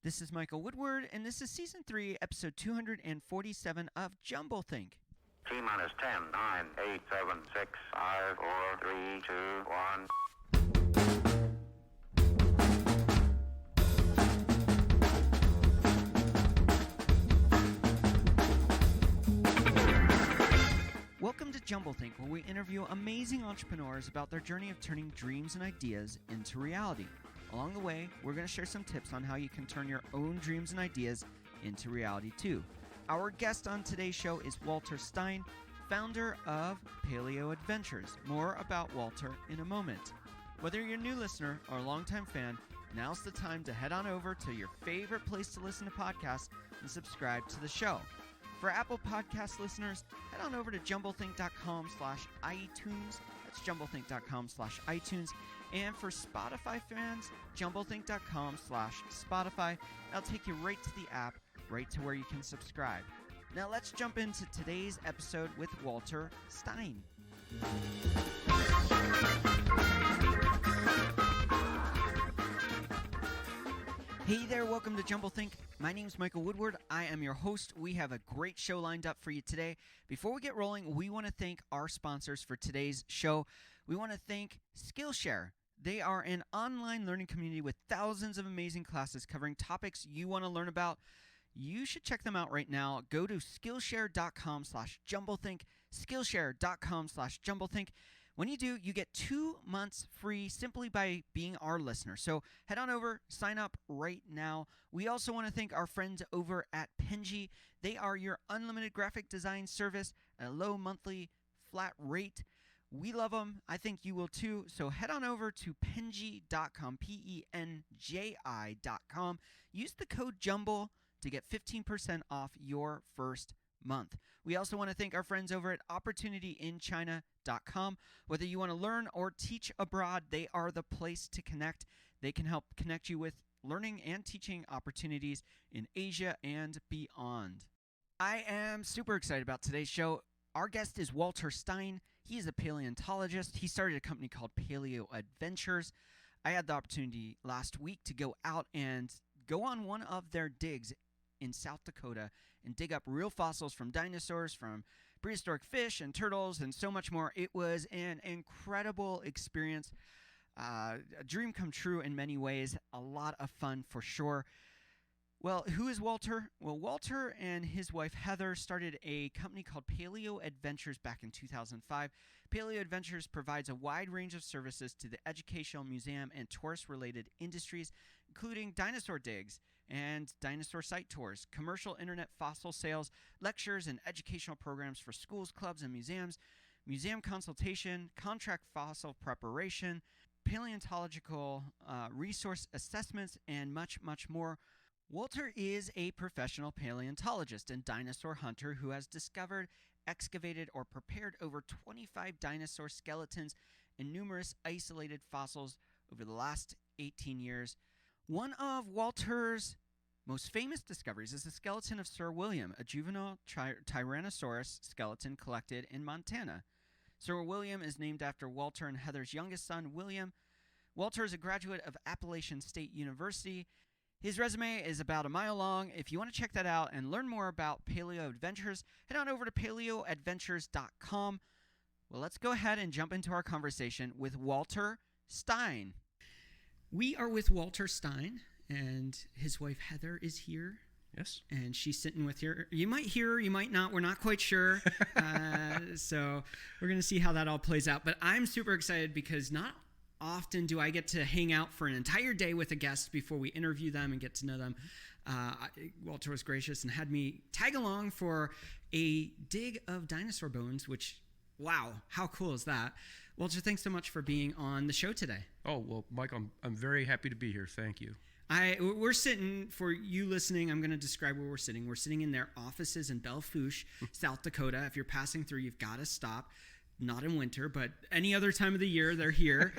This is Michael Woodward, and this is Season 3, Episode 247 of jumbleThink. T-minus 10, 9, 8, 7, 6, 5, 4, 3, 2, 1. Welcome to jumbleThink, where we interview amazing entrepreneurs about their journey of turning dreams and ideas into reality. Along the way, we're going to share some tips on how you can turn your own dreams and ideas into reality too. Our guest on today's show is Walter Stein, founder of PaleoAdventures. More about Walter in a moment. Whether you're a new listener or a longtime fan, now's the time to head on over to your favorite place to listen to podcasts and subscribe to the show. For Apple Podcast listeners, head on over to jumbleThink.com/iTunes. That's jumbleThink.com/iTunes. And for Spotify fans, jumbleThink.com/Spotify. That'll take you right to the app, right to where you can subscribe. Now let's jump into today's episode with Walter Stein. Hey there, welcome to jumbleThink. My name is Michael Woodward. I am your host. We have a great show lined up for you today. Before we get rolling, we want to thank our sponsors for today's show. We want to thank Skillshare. They are an online learning community with thousands of amazing classes covering topics you want to learn about. You should check them out right now. Go to Skillshare.com/jumbleThink, Skillshare.com/jumbleThink. When you do, you get 2 months free simply by being our listener. So head on over, sign up right now. We also want to thank our friends over at Penji. They are your unlimited graphic design service at a low monthly flat rate. We love them. I think you will too. So head on over to penji.com, penji.com. Use the code JUMBLE to get 15% off your first month. We also want to thank our friends over at opportunityinchina.com. Whether you want to learn or teach abroad, they are the place to connect. They can help connect you with learning and teaching opportunities in Asia and beyond. I am super excited about today's show. Our guest is Walter Stein. He is a paleontologist. He started a company called PaleoAdventures. I had the opportunity last week to go out and go on one of their digs in South Dakota and dig up real fossils from dinosaurs, from prehistoric fish and turtles, and so much more. It was an incredible experience, a dream come true in many ways, a lot of fun for sure. Well, who is Walter? Well, Walter and his wife Heather started a company called PaleoAdventures back in 2005. PaleoAdventures provides a wide range of services to the educational, museum, and tourist-related industries, including dinosaur digs and dinosaur site tours, commercial internet fossil sales, lectures and educational programs for schools, clubs, and museums, museum consultation, contract fossil preparation, paleontological resource assessments, and much, much more. Walter is a professional paleontologist and dinosaur hunter who has discovered, excavated, or prepared over 25 dinosaur skeletons and numerous isolated fossils over the last 18 years. One of Walter's most famous discoveries is the skeleton of Sir William, a juvenile Tyrannosaurus skeleton collected in Montana. Sir William is named after Walter and Heather's youngest son, William. Walter is a graduate of Appalachian State University. His resume is about a mile long. If you want to check that out and learn more about PaleoAdventures, head on over to paleoadventures.com. Well, let's go ahead and jump into our conversation with Walter Stein. We are with Walter Stein, and his wife Heather is here. Yes. And she's sitting with her. You might hear her, you might not. We're not quite sure. So we're going to see how that all plays out. But I'm super excited because not often do I get to hang out for an entire day with a guest before we interview them and get to know them. Walter was gracious and had me tag along for a dig of dinosaur bones, which, wow, how cool is that? Walter, thanks so much for being on the show today. Oh, well, Mike, I'm very happy to be here. Thank you. We're sitting, for you listening, I'm going to describe where we're sitting. We're sitting in their offices in Belle Fourche, South Dakota. If you're passing through, you've got to stop. Not in winter, but any other time of the year, they're here.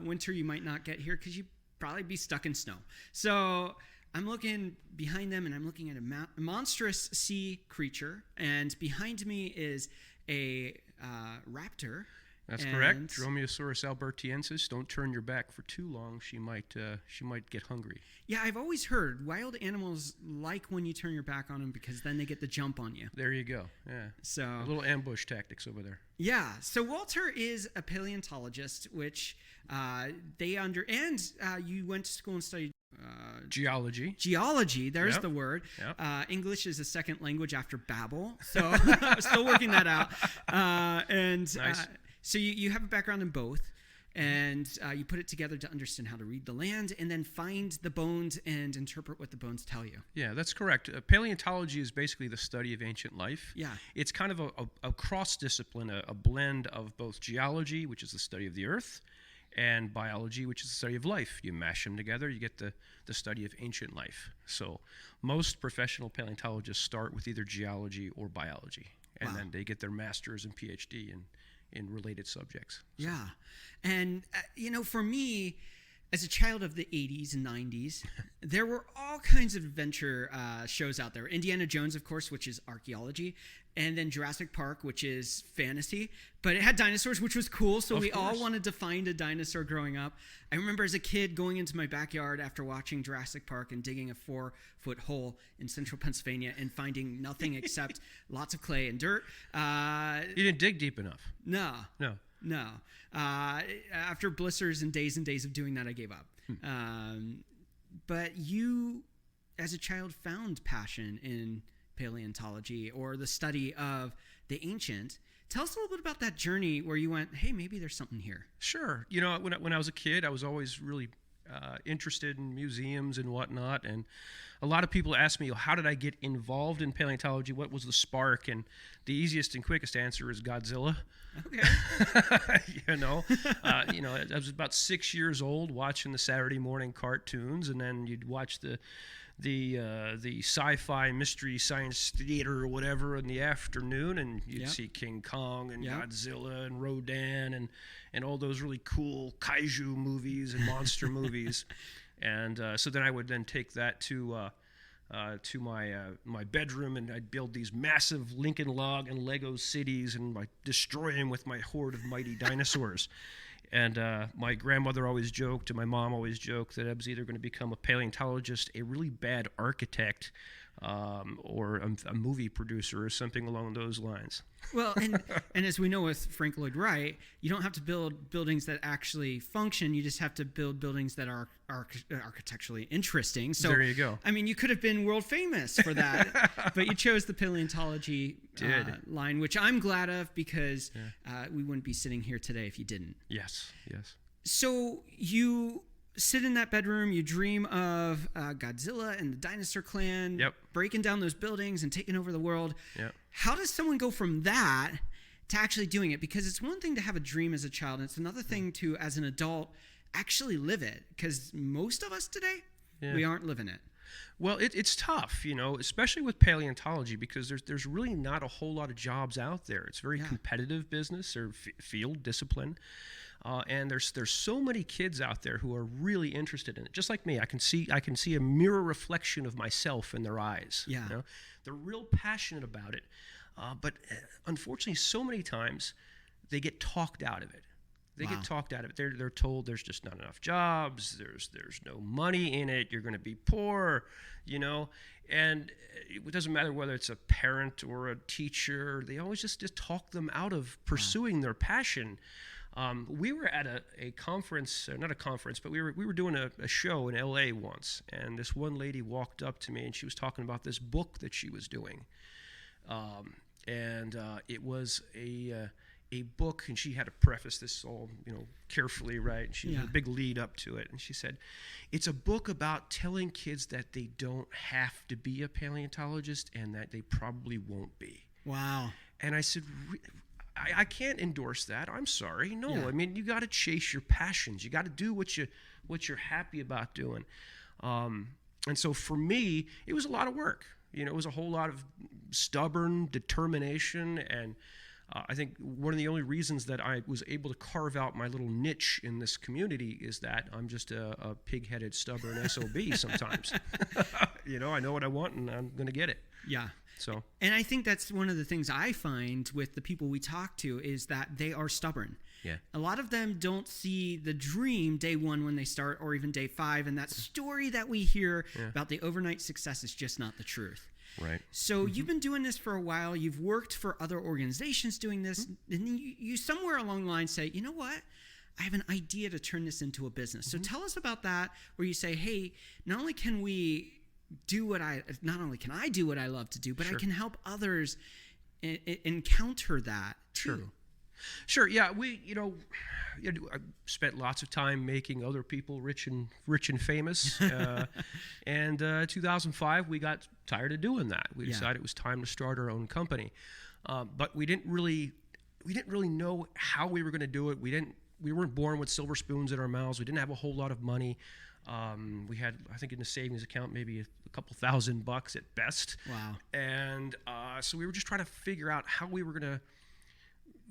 Winter, you might not get here because you'd probably be stuck in snow. So I'm looking behind them, and I'm looking at a monstrous sea creature. And behind me is a raptor. That's correct. Dromaeosaurus albertiensis. Don't turn your back for too long. She might get hungry. Yeah, I've always heard wild animals like when you turn your back on them because then they get the jump on you. There you go. Yeah. So a little ambush tactics over there. Yeah. So Walter is a paleontologist, which you went to school and studied geology. Geology, there's Yep. the word. Yep. English is a second language after Babel, so I'm still working that out. Nice. So you have a background in both, and you put it together to understand how to read the land and then find the bones and interpret what the bones tell you. Yeah, that's correct. Paleontology is basically the study of ancient life. Yeah. It's kind of a cross-discipline, a blend of both geology, which is the study of the earth, and biology, which is the study of life. You mash them together, you get the study of ancient life. So most professional paleontologists start with either geology or biology, and then they get their master's and PhD in related subjects. So. Yeah. And, for me, as a child of the 80s and 90s, there were all kinds of adventure shows out there. Indiana Jones, of course, which is archaeology, and then Jurassic Park, which is fantasy. But it had dinosaurs, which was cool, so we all wanted to find a dinosaur growing up. I remember as a kid going into my backyard after watching Jurassic Park and digging a 4-foot hole in central Pennsylvania and finding nothing except lots of clay and dirt. You didn't dig deep enough. No. No. After blisters and days of doing that, I gave up. But you, as a child, found passion in paleontology or the study of the ancient. Tell us a little bit about that journey where you went, hey, maybe there's something here. Sure. When I was a kid, I was always really interested in museums and whatnot. And a lot of people ask me, how did I get involved in paleontology? What was the spark? And the easiest and quickest answer is Godzilla. Okay. I was about 6 years old watching the Saturday morning cartoons, and then you'd watch the sci-fi mystery science theater or whatever in the afternoon, and you'd see King Kong and Godzilla and Rodan and all those really cool kaiju movies and monster movies. And so then I would then take that to my bedroom, and I'd build these massive Lincoln log and Lego cities and destroy them with my horde of mighty dinosaurs. And my grandmother always joked, and my mom always joked, that I was either going to become a paleontologist, a really bad architect, or a movie producer or something along those lines. Well, and as we know with Frank Lloyd Wright, you don't have to build buildings that actually function. You just have to build buildings that are architecturally interesting. So there you go. I mean, you could have been world famous for that, but you chose the paleontology line, which I'm glad of because we wouldn't be sitting here today if you didn't. Yes. So you sit in that bedroom, you dream of Godzilla and the dinosaur clan breaking down those buildings and taking over the world. Yep. How does someone go from that to actually doing it? Because it's one thing to have a dream as a child, and it's another thing to, as an adult, actually live it. Because most of us today, we aren't living it. Well, it's tough, especially with paleontology, because there's really not a whole lot of jobs out there. It's a very competitive business or field discipline. And there's so many kids out there who are really interested in it. Just like me, I can see a mirror reflection of myself in their eyes. Yeah. They're real passionate about it. But unfortunately, so many times they get talked out of it. They get talked out of it. They're told there's just not enough jobs. There's no money in it. You're going to be poor, And it doesn't matter whether it's a parent or a teacher. They always just talk them out of pursuing their passion. We were at a conference, not a conference, but we were doing a show in LA once, and this one lady walked up to me, and she was talking about this book that she was doing, and it was a book, and she had to preface this all carefully, right? And she had a big lead up to it, and she said, it's a book about telling kids that they don't have to be a paleontologist and that they probably won't be. Wow. And I said, I can't endorse that. I'm sorry. No, I mean, you got to chase your passions. You got to do what you're happy about doing. And so for me, it was a lot of work. It was a whole lot of stubborn determination. And I think one of the only reasons that I was able to carve out my little niche in this community is that I'm just a pig-headed, stubborn SOB sometimes. I know what I want, and I'm going to get it. Yeah. So, and I think that's one of the things I find with the people we talk to is that they are stubborn. Yeah. A lot of them don't see the dream day one when they start, or even day 5. And that story that we hear about the overnight success is just not the truth. Right. So you've been doing this for a while. You've worked for other organizations doing this. And you somewhere along the line say, you know what? I have an idea to turn this into a business. So tell us about that, where you say, hey, not only can I do what I love to do, but I can help others encounter that too. Sure. Yeah, I spent lots of time making other people rich and famous. And 2005, we got tired of doing that. We decided it was time to start our own company. But we didn't really know how we were going to do it. We weren't born with silver spoons in our mouths. We didn't have a whole lot of money. We had, I think, in the savings account, maybe a couple $1,000 at best. Wow. And so we were just trying to figure out how we were going to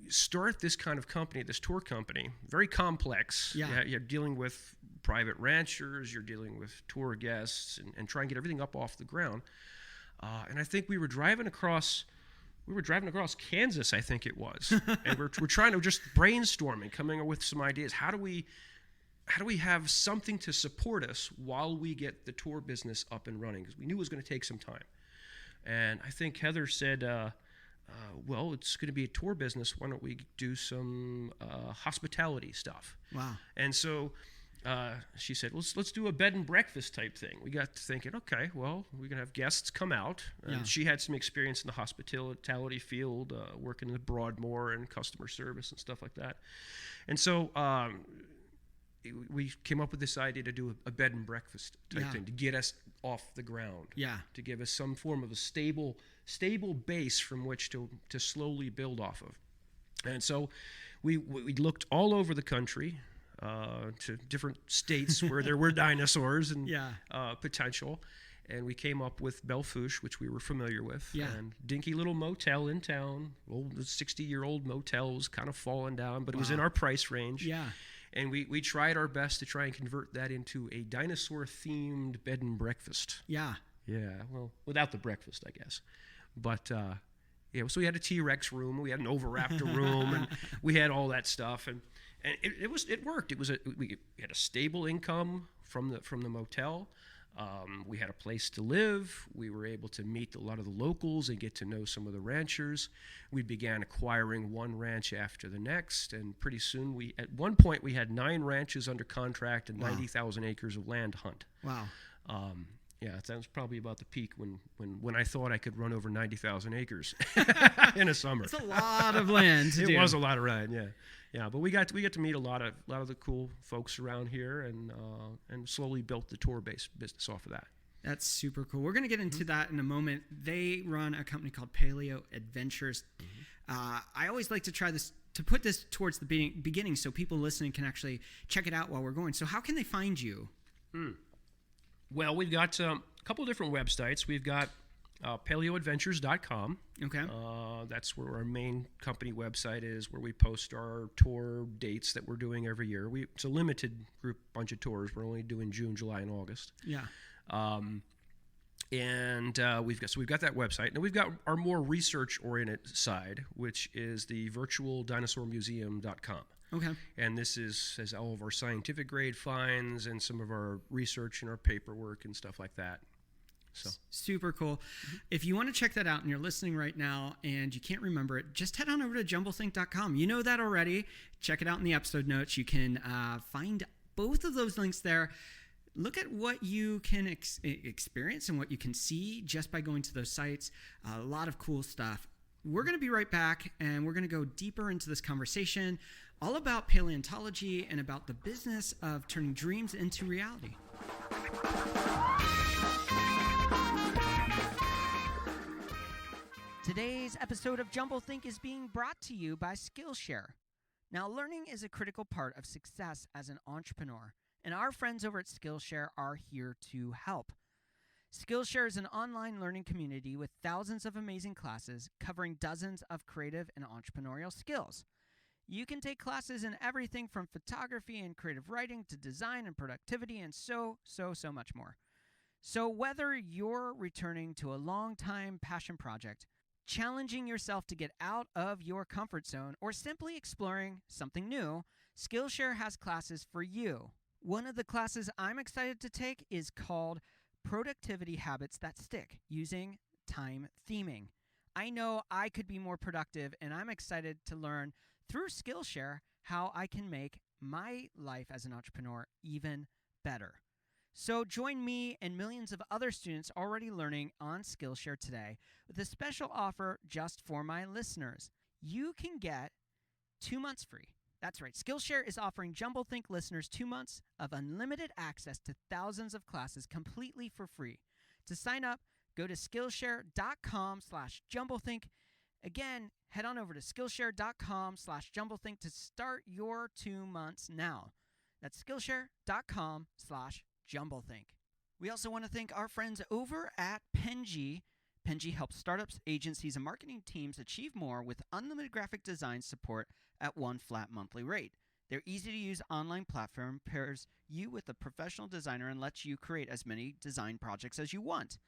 start this kind of company, this tour company. Very complex. Yeah. You're dealing with private ranchers, you're dealing with tour guests, and trying to get everything up off the ground. And I think we were driving across Kansas, I think it was. And we're trying to just brainstorming, coming up with some ideas. How do we have something to support us while we get the tour business up and running? Because we knew it was going to take some time. And I think Heather said, well, it's going to be a tour business. Why don't we do some hospitality stuff? Wow. And so she said, let's do a bed and breakfast type thing. We got to thinking, okay, well, we're going to have guests come out. And she had some experience in the hospitality field, working in the Broadmoor and customer service and stuff like that. And so we came up with this idea to do a bed and breakfast type thing to get us off the ground. Yeah. To give us some form of a stable base from which to slowly build off of. And so we looked all over the country, to different states where there were dinosaurs and potential. And we came up with Belfouche, which we were familiar with. Yeah. And dinky little motel in town. Old 60-year-old motel was kind of falling down, but it was in our price range. Yeah. And we tried our best to try and convert that into a dinosaur-themed bed and breakfast. Yeah. Yeah, well, without the breakfast, I guess. But, so we had a T-Rex room, we had an Oviraptor room, and we had all that stuff. And it worked. We had a stable income from the motel. We had a place to live. We were able to meet a lot of the locals and get to know some of the ranchers. We began acquiring one ranch after the next, and pretty soon at one point we had 9 ranches under contract and 90,000 acres of land to hunt. Wow. That was probably about the peak when I thought I could run over 90,000 acres in a summer. It's a lot of land to do. It was a lot of land, yeah. But we got to meet a lot of the cool folks around here, and slowly built the tour-based business off of that. That's super cool. We're going to get into that in a moment. They run a company called PaleoAdventures. I always like to try this, to put this towards the beginning so people listening can actually check it out while we're going. So how can they find you? Well, we've got a couple different websites. We've got paleoadventures.com. Okay. That's where our main company website is, where we post our tour dates that we're doing every year. It's a limited group bunch of tours. We're only doing June, July, and August. Yeah. We've got that website. And we've got our more research-oriented side, which is the virtualdinosaurmuseum.com. Okay. And this has all of our scientific grade finds and some of our research and our paperwork and stuff like that. So super cool. If you want to check that out and you're listening right now and you can't remember it, just head on over to jumbleThink.com. You know that already. Check it out in the episode notes. You can find both of those links there. Look at what you can experience and what you can see just by going to those sites. A lot of cool stuff. We're going to be right back, and we're going to go deeper into this conversation all about paleontology and about the business of turning dreams into reality. Today's episode of jumbleThink is being brought to you by Skillshare. Now, learning is a critical part of success as an entrepreneur, and our friends over at Skillshare are here to help. Skillshare is an online learning community with thousands of amazing classes covering dozens of creative and entrepreneurial skills. You can take classes in everything from photography and creative writing to design and productivity and so much more. So whether you're returning to a long-time passion project challenging yourself to get out of your comfort zone, or simply exploring something new, Skillshare has classes for you. One of the classes I'm excited to take is called Productivity Habits That Stick, using time theming. I know I could be more productive, and I'm excited to learn through Skillshare how I can make my life as an entrepreneur even better. So join me and millions of other students already learning on Skillshare today with a special offer just for my listeners. You can get 2 months free. That's right. Skillshare is offering jumbleThink listeners 2 months of unlimited access to thousands of classes completely for free. To sign up, go to Skillshare.com/jumbleThink. Again, head on over to Skillshare.com/jumbleThink to start your 2 months now. That's Skillshare.com/jumbleThink. We also want to thank our friends over at Penji. Penji helps startups, agencies, and marketing teams achieve more with unlimited graphic design support at one flat monthly rate. Their easy-to-use online platform pairs you with a professional designer and lets you create as many design projects as you want.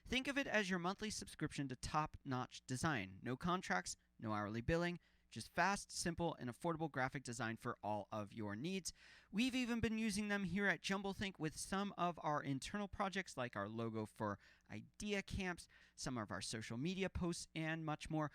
Think of it as your monthly subscription to top-notch design. No contracts, no hourly billing, just fast, simple, and affordable graphic design for all of your needs. We've even been using them here at jumbleThink with some of our internal projects, like our logo for idea camps, some of our social media posts, and much more.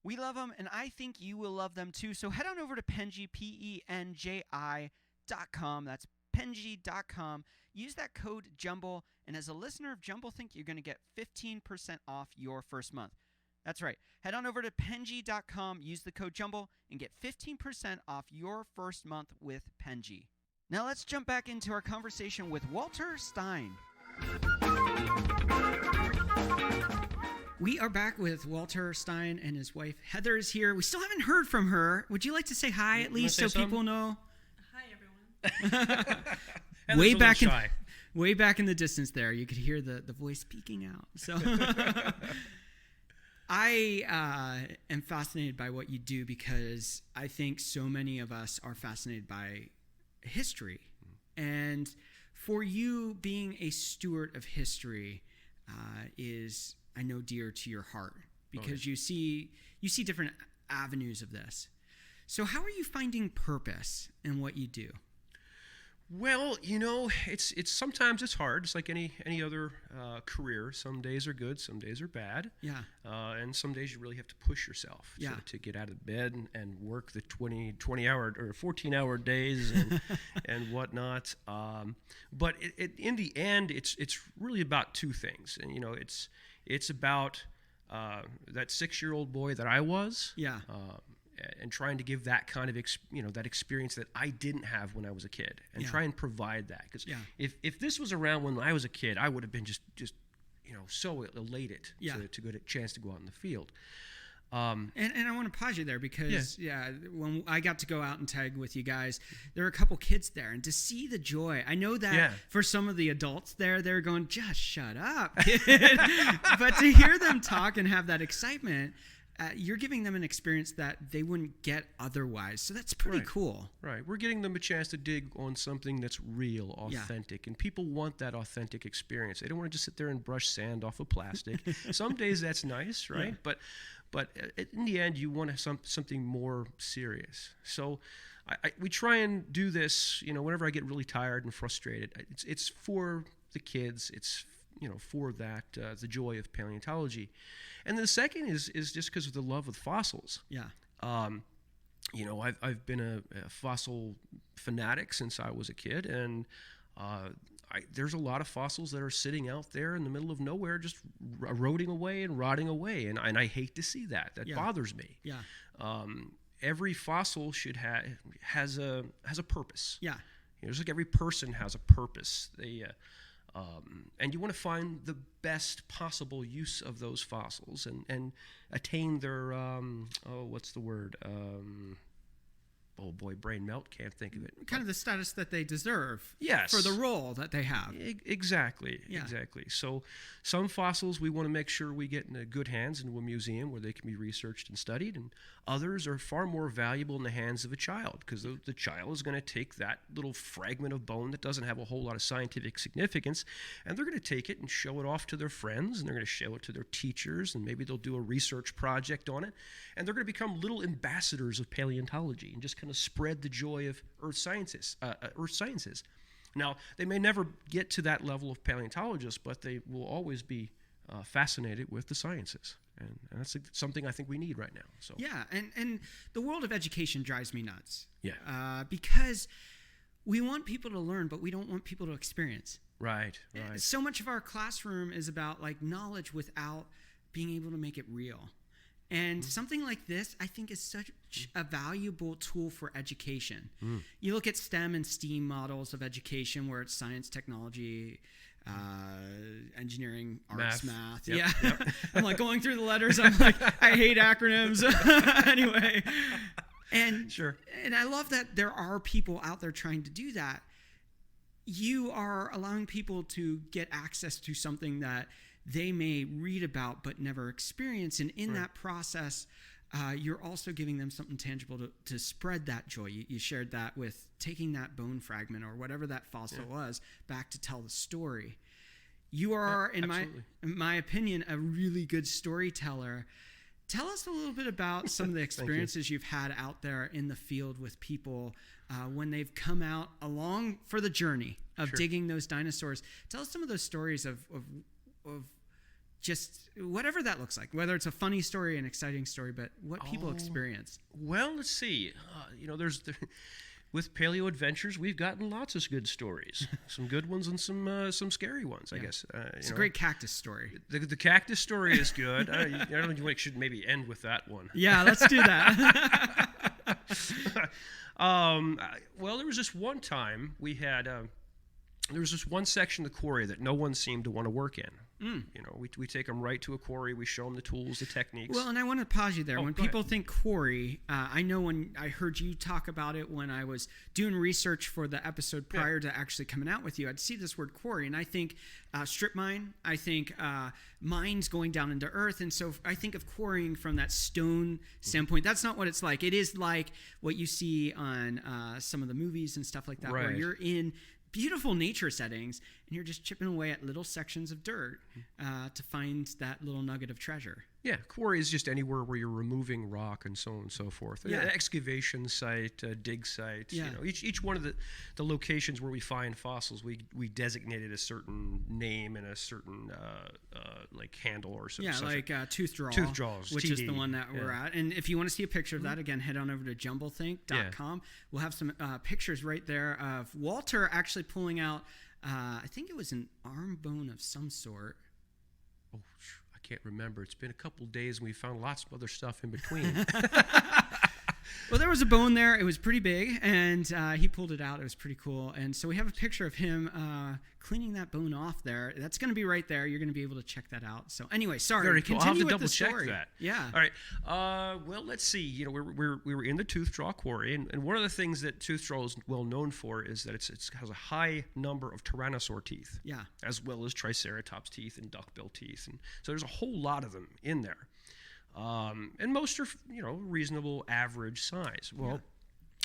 We love them, and I think you will love them too. So head on over to Penji, PENJI.com. That's Penji.com. Use that code JUMBLE, and as a listener of jumbleThink, you're going to get 15% off your first month. That's right. Head on over to Penji.com, use the code JUMBLE, and get 15% off your first month with Penji. Now let's jump back into our conversation with Walter Stein. We are back with Walter Stein, and his wife Heather is here. We still haven't heard from her. Would you like to say hi at least so people know? Hi, everyone. Way back in the distance there, you could hear the voice peeking out. So I am fascinated by what you do, because I think so many of us are fascinated by history. And for you, being a steward of history is, I know, dear to your heart, because you see different avenues of this. So how are you finding purpose in what you do? Well, it's sometimes it's hard. It's like any other career. Some days are good, some days are bad. Yeah. And some days you really have to push yourself to get out of bed and work the 20-hour or 14-hour days and whatnot. But in the end, it's really about two things. And it's about that 6-year-old boy that I was. Yeah. And trying to give that kind of that experience that I didn't have when I was a kid, and try and provide that. Because if this was around when I was a kid, I would have been just so elated to get a chance to go out in the field. And I want to pause you there, because when I got to go out and tag with you guys, there were a couple kids there, and to see the joy, I know that for some of the adults there, they're going, just shut up, kid. But to hear them talk and have that excitement, you're giving them an experience that they wouldn't get otherwise. So that's pretty cool. Right. We're getting them a chance to dig on something that's real, authentic. And people want that authentic experience. They don't want to just sit there and brush sand off of plastic. Some days that's nice, right? Yeah. But in the end, you want something more serious. So we try and do this, whenever I get really tired and frustrated. It's for the kids. It's for that, the joy of paleontology. And the second is just because of the love of fossils. Yeah. I've been a fossil fanatic since I was a kid, and there's a lot of fossils that are sitting out there in the middle of nowhere, just eroding away and rotting away, and I hate to see that. That bothers me. Yeah. Every fossil has a purpose. Yeah. Just like every person has a purpose. And you want to find the best possible use of those fossils and attain their, what's the word? oh boy, brain melt, can't think of it. Kind of the status that they deserve. Yes. For the role that they have. Exactly. Yeah. Exactly. So some fossils we want to make sure we get in good hands into a museum where they can be researched and studied, and others are far more valuable in the hands of a child, because the child is going to take that little fragment of bone that doesn't have a whole lot of scientific significance, and they're going to take it and show it off to their friends, and they're going to show it to their teachers, and maybe they'll do a research project on it, and they're going to become little ambassadors of paleontology and just kind of spread the joy of earth sciences. Now, they may never get to that level of paleontologists, but they will always be fascinated with the sciences. And that's something I think we need right now. So yeah, and the world of education drives me nuts. Yeah. Because we want people to learn, but we don't want people to experience. Right. So much of our classroom is about like knowledge without being able to make it real. And something like this, I think, is such a valuable tool for education. You look at STEM and STEAM models of education, where it's science, technology, engineering, arts, math. Yep, Yeah. yep. I'm like going through the letters. I'm like, I hate acronyms. Anyway. And Sure. And I love that there are people out there trying to do that. You are allowing people to get access to something that they may read about but never experience. And in that process, you're also giving them something tangible to spread that joy. You shared that with taking that bone fragment or whatever that fossil was back to tell the story. You are, in my opinion, a really good storyteller. Tell us a little bit about some of the experiences you've had out there in the field with people when they've come out along for the journey of digging those dinosaurs. Tell us some of those stories of just whatever that looks like, whether it's a funny story, an exciting story, but what people experience. Well, let's see. With PaleoAdventures, we've gotten lots of good stories, some good ones and some scary ones, I guess. It's a great cactus story. The cactus story is good. I don't know if you should maybe end with that one. Yeah, let's do that. Well, there was this one time we had, there was this one section of the quarry that no one seemed to want to work in. We take them right to a quarry. We show them the tools, the techniques. Well, and I want to pause you there. When people think quarry, I know when I heard you talk about it when I was doing research for the episode prior to actually coming out with you, I'd see this word quarry, and I think strip mine. I think mines going down into earth, and so I think of quarrying from that stone standpoint. That's not what it's like. It is like what you see on some of the movies and stuff like that, where you're in beautiful nature settings, and you're just chipping away at little sections of dirt to find that little nugget of treasure. Yeah, quarry is just anywhere where you're removing rock and so on and so forth. Yeah. Excavation site, dig site. Yeah. Each one of the locations where we find fossils, we designated a certain name and a certain like handle or something. Yeah, like Tooth Draws, which TD, is the one that we're at. And if you want to see a picture of that, again, head on over to jumbleThink.com. We'll have some pictures right there of Walter actually pulling out, I think it was an arm bone of some sort. Oh, I can't remember. It's been a couple days, and we found lots of other stuff in between. Well, there was a bone there. It was pretty big, and he pulled it out. It was pretty cool. And so we have a picture of him cleaning that bone off there. That's going to be right there. You're going to be able to check that out. So anyway, sorry. Very cool. Continue I'll have to with double the story. check that. Yeah. All right. Well, let's see. We were in the Tooth Draw Quarry, and one of the things that Tooth Draw is well known for is that it has a high number of tyrannosaur teeth. Yeah. As well as triceratops teeth and duckbill teeth, and so there's a whole lot of them in there. And most are, reasonable average size. Well,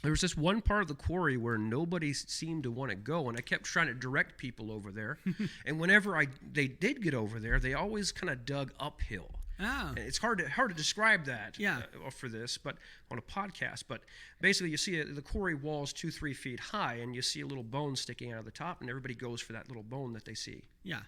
there was this one part of the quarry where nobody seemed to want to go, and I kept trying to direct people over there. And whenever they did get over there, they always kind of dug uphill. Oh. And it's hard to describe that for this, but on a podcast. But basically, you see the quarry wall is 2-3 feet high, and you see a little bone sticking out of the top, and everybody goes for that little bone that they see. Yeah.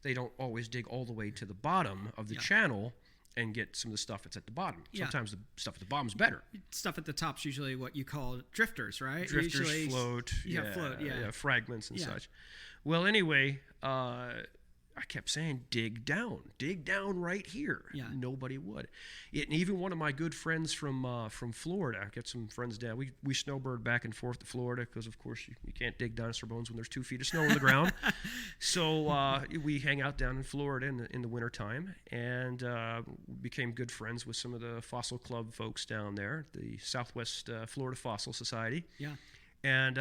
They don't always dig all the way to the bottom of the channel and get some of the stuff that's at the bottom. Sometimes the stuff at the bottom is better. Stuff at the top's usually what you call drifters, right? Drifters, usually, float, float, fragments and such. Well, anyway, I kept saying, dig down right here. Yeah. Nobody would. And even one of my good friends from Florida, I got some friends down. We snowbird back and forth to Florida because, of course, you can't dig dinosaur bones when there's 2 feet of snow on the ground. So we hang out down in Florida in the wintertime, and became good friends with some of the fossil club folks down there, the Southwest Florida Fossil Society. Yeah. And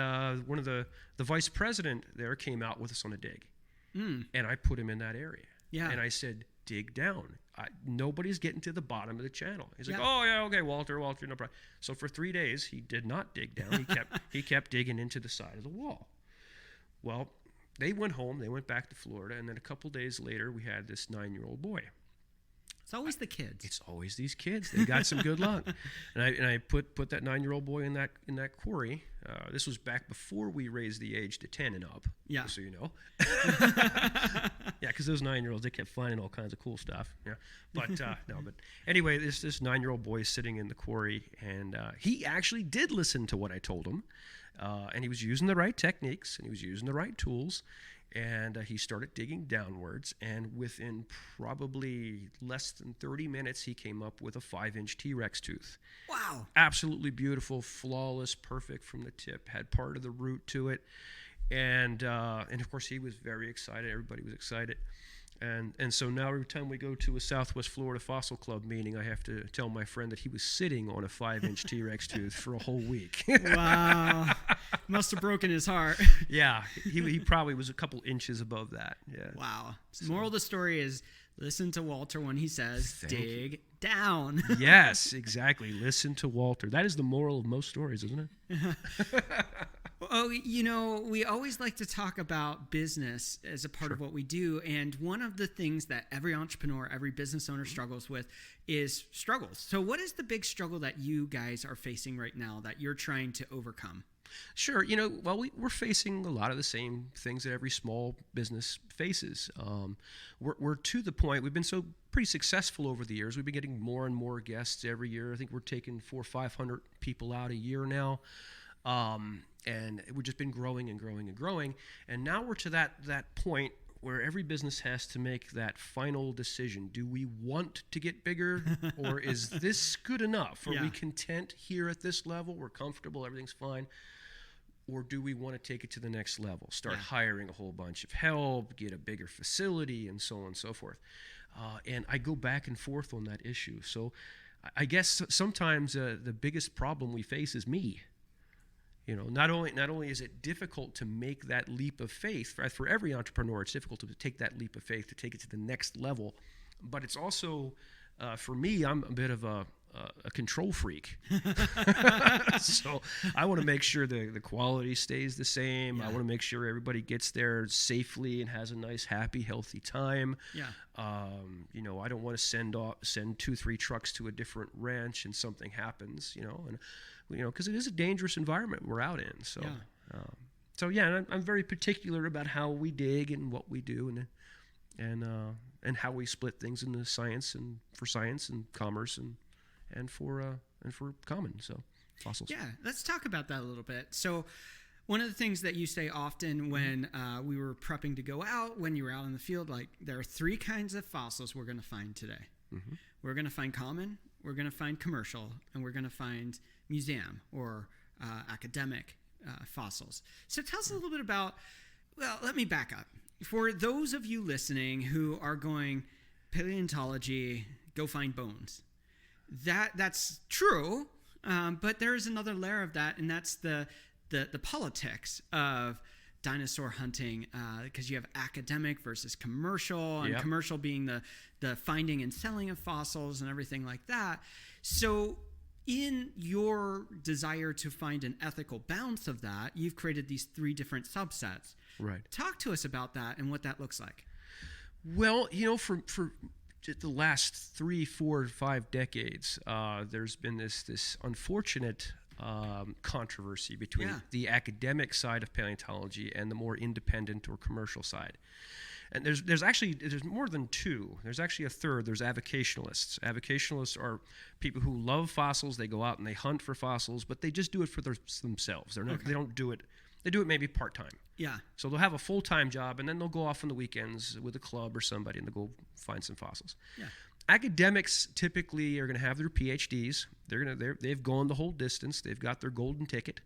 one of the vice president there came out with us on a dig. And I put him in that area. Yeah. And I said, dig down. Nobody's getting to the bottom of the channel. He's like, oh, yeah, okay, Walter, no problem. So for 3 days, he did not dig down. He kept digging into the side of the wall. Well, they went home. They went back to Florida. And then a couple days later, we had this 9-year-old boy. It's always the kids. It's always these kids. They got some good luck. And I put that 9-year-old boy in that quarry. This was back before we raised the age to 10 and up. Yeah. So you know. Yeah, because those 9-year-olds, they kept finding all kinds of cool stuff. Yeah. But no. But anyway, this 9-year-old boy is sitting in the quarry, and he actually did listen to what I told him, and he was using the right techniques, and he was using the right tools. And he started digging downwards, and within probably less than 30 minutes, he came up with a 5-inch TRex tooth. Wow. Absolutely beautiful, flawless, perfect from the tip, had part of the root to it. And of course, he was very excited. Everybody was excited. And so now every time we go to a Southwest Florida Fossil Club meeting, I have to tell my friend that he was sitting on a 5-inch T-Rex tooth for a whole week. Wow. Must have broken his heart. Yeah, he probably was a couple inches above that. Yeah. Wow. So moral of the story is listen to Walter when he says, dig down. Yes, exactly. Listen to Walter. That is the moral of most stories, isn't it? Oh, you know, we always like to talk about business as a part of what we do. And one of the things that every entrepreneur, every business owner struggles with is struggles. So what is the big struggle that you guys are facing right now that you're trying to overcome? Sure. You know, well, we're facing a lot of the same things that every small business faces. We're to the point, we've been so pretty successful over the years. We've been getting more and more guests every year. I think we're taking 400 or 500 people out a year now. And we've just been growing and growing and growing. And now we're to that point where every business has to make that final decision. Do we want to get bigger, or is this good enough? Are we content here at this level? We're comfortable, everything's fine. Or do we want to take it to the next level? Start hiring a whole bunch of help, get a bigger facility, and so on and so forth. And I go back and forth on that issue. So I guess sometimes the biggest problem we face is me. You know, not only is it difficult to make that leap of faith, for every entrepreneur, it's difficult to take that leap of faith, to take it to the next level. But it's also, for me, I'm a bit of a control freak. So I want to make sure the quality stays the same. I want to make sure everybody gets there safely and has a nice, happy, healthy time. You know, I don't want to send 2-3 trucks to a different ranch and something happens, you know, and because it is a dangerous environment we're out in. So, and I'm very particular about how we dig and what we do, and how we split things into science and commerce and for common. So, fossils. Yeah, let's talk about that a little bit. So, one of the things that you say often when we were prepping to go out, when you were out in the field, like there are 3 kinds of fossils we're going to find today. Mm-hmm. We're going to find common, we're going to find commercial, and we're going to find museum or academic fossils. So tell us a little bit about, well, let me back up. For those of you listening who are going, paleontology, go find bones. That's true, but there's another layer of that, and that's the politics of dinosaur hunting, because you have academic versus commercial, and commercial being the finding and selling of fossils and everything like that. So in your desire to find an ethical balance of that, you've created these 3 different subsets. Right. Talk to us about that and what that looks like. Well, you know, for the last 3, 4, 5 decades, there's been this unfortunate controversy between the academic side of paleontology and the more independent or commercial side. And there's more than 2. There's actually a third. There's avocationalists. Avocationalists are people who love fossils. They go out and they hunt for fossils, but they just do it for themselves. They don't do it They do it maybe part-time. Yeah. So they'll have a full-time job, and then they'll go off on the weekends with a club or somebody, and they'll go find some fossils. Yeah. Academics typically are going to have their PhDs. They've gone the whole distance. They've got their golden ticket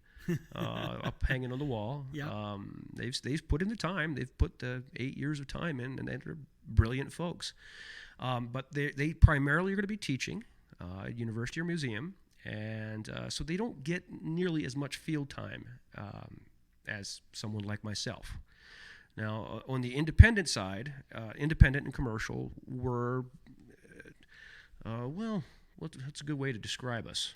up hanging on the wall. Yeah. They've put in the time. They've put the 8 years of time in, and they're brilliant folks. But they primarily are going to be teaching at university or museum, and so they don't get nearly as much field time as someone like myself. Now, on the independent side, independent and commercial, we're what's a good way to describe us?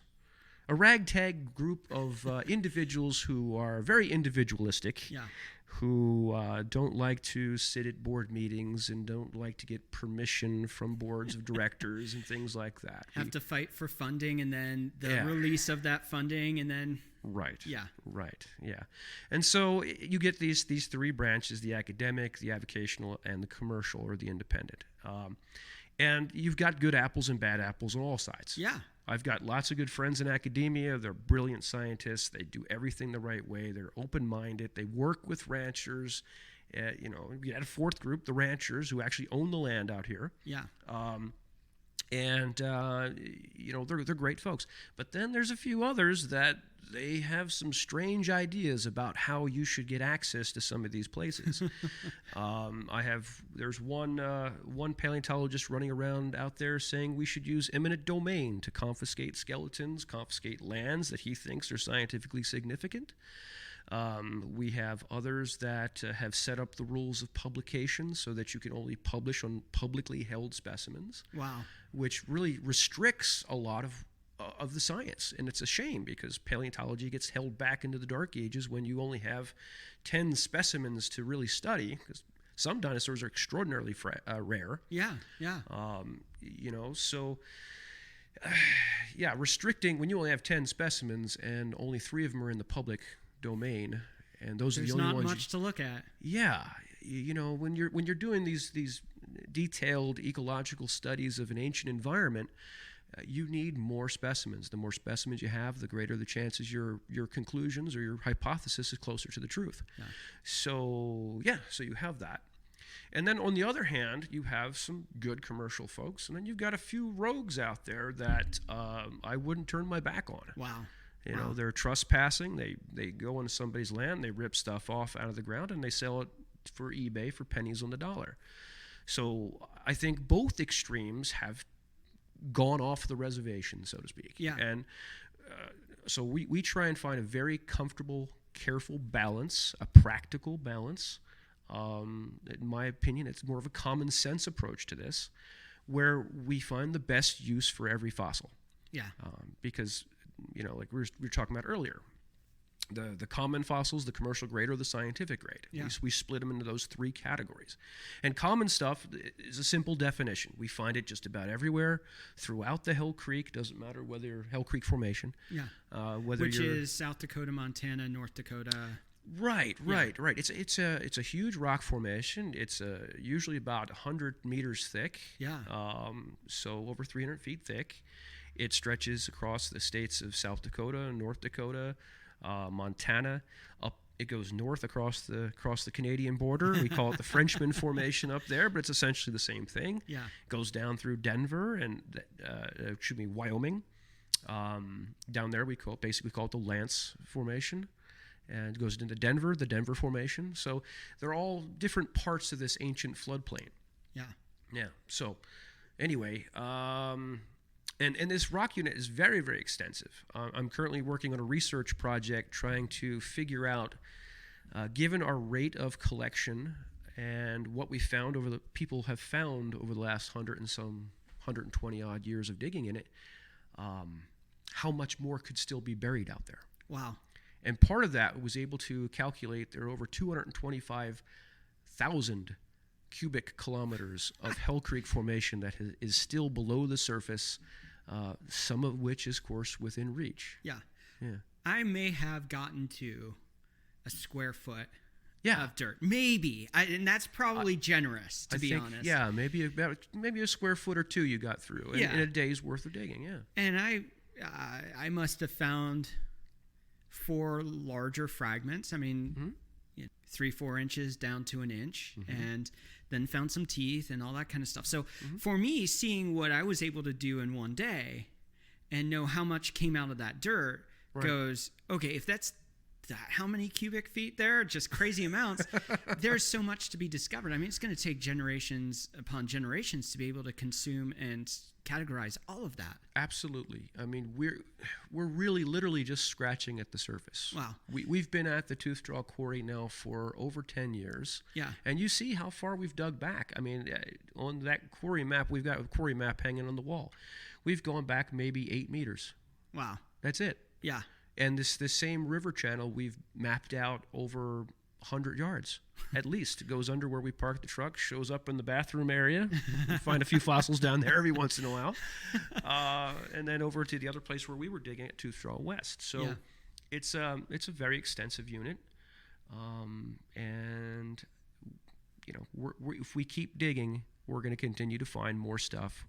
A ragtag group of individuals who are very individualistic, Yeah. who don't like to sit at board meetings and don't like to get permission from boards of directors and things like that. Have to fight for funding, and then the Yeah. release of that funding, and then Right. Yeah. Right. Yeah. And so you get these three branches: the academic, the avocational, and the commercial or the independent. And you've got good apples and bad apples on all sides. yeah. I've got lots of good friends in academia. They're brilliant scientists. They do everything the right way. They're open-minded. They work with ranchers. You had a fourth group, the ranchers, who actually own the land out here. Yeah. They're great folks. But then there's a few others that they have some strange ideas about how you should get access to some of these places. There's one paleontologist running around out there saying we should use eminent domain to confiscate skeletons, confiscate lands that he thinks are scientifically significant. We have others that have set up the rules of publication so that you can only publish on publicly held specimens. Wow. Which really restricts a lot of the science. And it's a shame because paleontology gets held back into the Dark Ages when you only have 10 specimens to really study, because some dinosaurs are extraordinarily rare. Yeah. Yeah. Restricting when you only have 10 specimens and only 3 of them are in the public domain, and those There's are the only not ones. much to look at. Yeah, when you're doing these detailed ecological studies of an ancient environment, you need more specimens. The more specimens you have, the greater the chances your conclusions or your hypothesis is closer to the truth. Yeah. So you have that. And then on the other hand, you have some good commercial folks, and then you've got a few rogues out there that I wouldn't turn my back on. Wow. They're trespassing. They go onto somebody's land, they rip stuff off out of the ground, and they sell it for eBay for pennies on the dollar. So I think both extremes have gone off the reservation, so to speak. Yeah. And so we try and find a very comfortable, careful balance, a practical balance. In my opinion, it's more of a common sense approach to this, where we find the best use for every fossil. Yeah. Because, like we were talking about earlier, the common fossils, the commercial grade, or the scientific grade. Yeah. We split them into those 3 categories. And common stuff is a simple definition. We find it just about everywhere throughout the Hell Creek. Doesn't matter whether Hell Creek Formation. Yeah. Which is South Dakota, Montana, North Dakota. Right. It's a huge rock formation. It's usually about 100 meters thick. Yeah. So over 300 feet thick. It stretches across the states of South Dakota, North Dakota, Montana. Up, it goes north across the Canadian border. We call it the Frenchman Formation up there, but it's essentially the same thing. Yeah. Goes down through Denver and Wyoming. Down there we call it the Lance Formation. And it goes into Denver, the Denver Formation. So they're all different parts of this ancient floodplain. Yeah. Yeah. So anyway, and this rock unit is very, very extensive. I'm currently working on a research project trying to figure out, given our rate of collection and what people have found over the last 120 odd years of digging in it, how much more could still be buried out there. Wow. And part of that was able to calculate there are over 225,000 cubic kilometers of Hell Creek Formation that is still below the surface, some of which is, of course, within reach. Yeah. Yeah. I may have gotten to a square foot Yeah. of dirt. Maybe. And that's probably generous, to be honest. Yeah, maybe a square foot or 2 you got through in a day's worth of digging, yeah. And I must have found for larger fragments. I mean, 3-4 inches down to an inch, and then found some teeth and all that kind of stuff. So for me, seeing what I was able to do in one day and know how much came out of that dirt goes, okay, if that's how many cubic feet there, just crazy amounts, there's so much to be discovered. I mean, it's going to take generations upon generations to be able to consume and categorize all of that. Absolutely. I mean, we're really literally just scratching at the surface. Wow. We've been at the Tooth Draw Quarry now for over 10 years. Yeah. And you see how far we've dug back. I mean, on that quarry map, we've got a quarry map hanging on the wall. We've gone back maybe 8 meters. Wow. That's it. Yeah. And this same river channel we've mapped out over 100 yards at least. It goes under where we park the truck, shows up in the bathroom area. We find a few fossils down there every once in a while. And then over to the other place where we were digging at Tooth Draw West. So it's a very extensive unit. And, you know, if we keep digging, we're going to continue to find more stuff.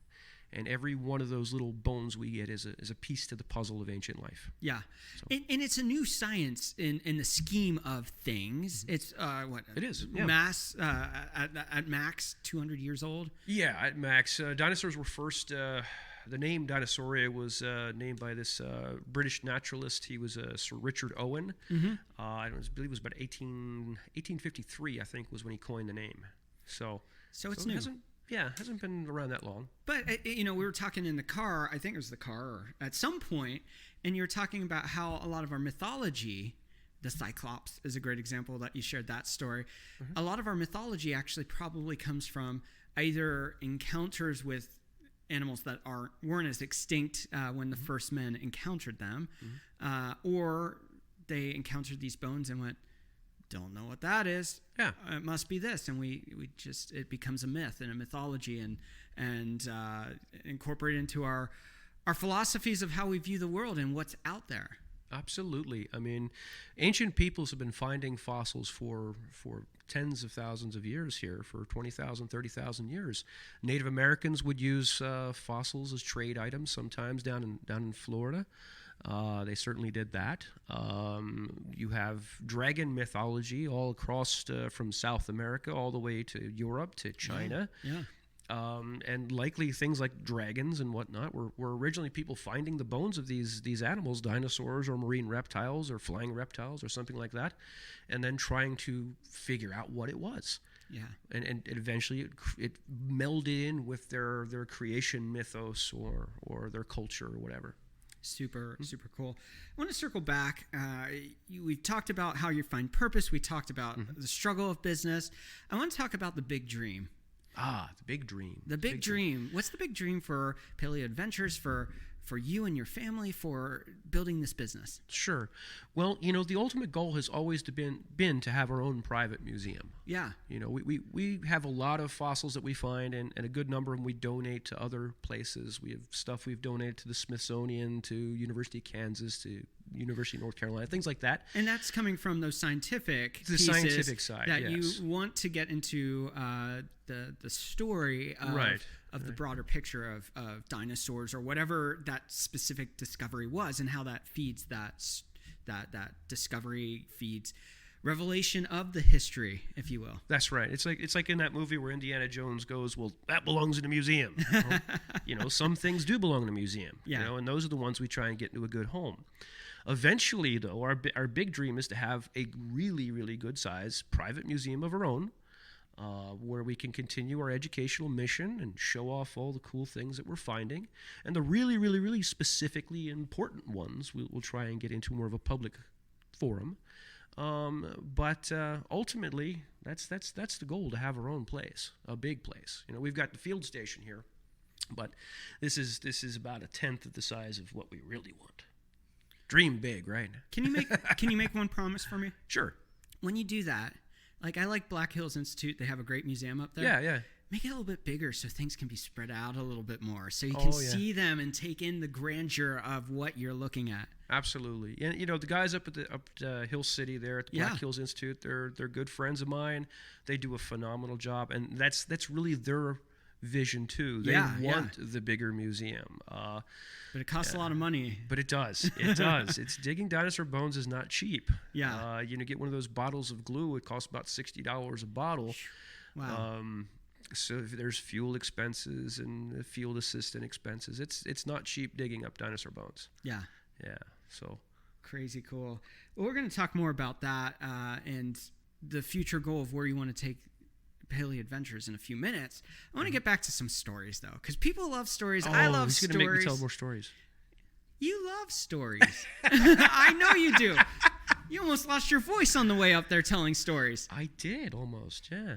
And every one of those little bones we get is a piece to the puzzle of ancient life. Yeah. So. And it's a new science in the scheme of things. It's, what? It is, yeah. Mass, at max, 200 years old? Yeah, at max. Dinosaurs were first, the name Dinosauria was named by this British naturalist. He was Sir Richard Owen. I believe it was about 1853, I think, was when he coined the name. So it's new. Hasn't been around that long. But, you know, we were talking in the car, I think it was the car, or at some point, and you were talking about how a lot of our mythology, the Cyclops is a great example that you shared that story. A lot of our mythology actually probably comes from either encounters with animals that weren't as extinct when the first men encountered them, or they encountered these bones and went, don't know what that is. Yeah, it must be this, and we just, it becomes a myth and a mythology, and incorporate into our philosophies of how we view the world and what's out there. Absolutely. I mean, ancient peoples have been finding fossils for tens of thousands of years here, for 20,000, 30,000 years. Native Americans would use fossils as trade items sometimes down in Florida. They certainly did that. You have dragon mythology all across from South America all the way to Europe to China. Yeah. And likely things like dragons and whatnot were originally people finding the bones of these animals, dinosaurs or marine reptiles or flying reptiles or something like that, and then trying to figure out what it was. Yeah. And eventually it melded in with their creation mythos or their culture or whatever. Super cool. I want to circle back. We've talked about how you find purpose. We talked about the struggle of business. I want to talk about the big dream. The big dream. The big dream. What's the big dream for PaleoAdventures, for you and your family, for building this business? Sure. Well, you know, the ultimate goal has always been to have our own private museum. Yeah. You know, we have a lot of fossils that we find, and a good number of them we donate to other places. We have stuff we've donated to the Smithsonian, to University of Kansas, to University of North Carolina, things like that. And that's coming from those scientific the pieces scientific side, that yes. you want to get into the story of the broader picture of dinosaurs or whatever that specific discovery was, and how that feeds that discovery feeds revelation of the history, if you will. That's right. It's like in that movie where Indiana Jones goes, well, that belongs in a museum. Well, you know, some things do belong in a museum. Yeah. You know, and those are the ones we try and get into a good home. Eventually, though, our big dream is to have a really, really good size private museum of our own, where we can continue our educational mission and show off all the cool things that we're finding. And the really, really, really specifically important ones we'll try and get into more of a public forum. But ultimately, that's the goal, to have our own place, a big place. You know, we've got the field station here, but this is about a tenth of the size of what we really want. Dream big, right? Can you make one promise for me? Sure. When you do that, like, I like Black Hills Institute. They have a great museum up there. Yeah. Make it a little bit bigger so things can be spread out a little bit more, so you can see them and take in the grandeur of what you're looking at. Absolutely. And, you know, the guys up at Hill City there at the Black Hills Institute, they're good friends of mine. They do a phenomenal job, and that's really their vision too. They want the bigger museum. But it costs a lot of money. But it does. It does. It's digging dinosaur bones is not cheap. Yeah. Get one of those bottles of glue. It costs about $60 a bottle. Wow. So there's fuel expenses and field assistant expenses. It's not cheap digging up dinosaur bones. Yeah. Yeah. So crazy cool. Well, we're going to talk more about that and the future goal of where you want to take PaleoAdventures in a few minutes. I want to get back to some stories, though, because people love stories. I love stories. He's going to make me tell more stories. You love stories. I know you do. You almost lost your voice on the way up there telling stories. I did almost, yeah.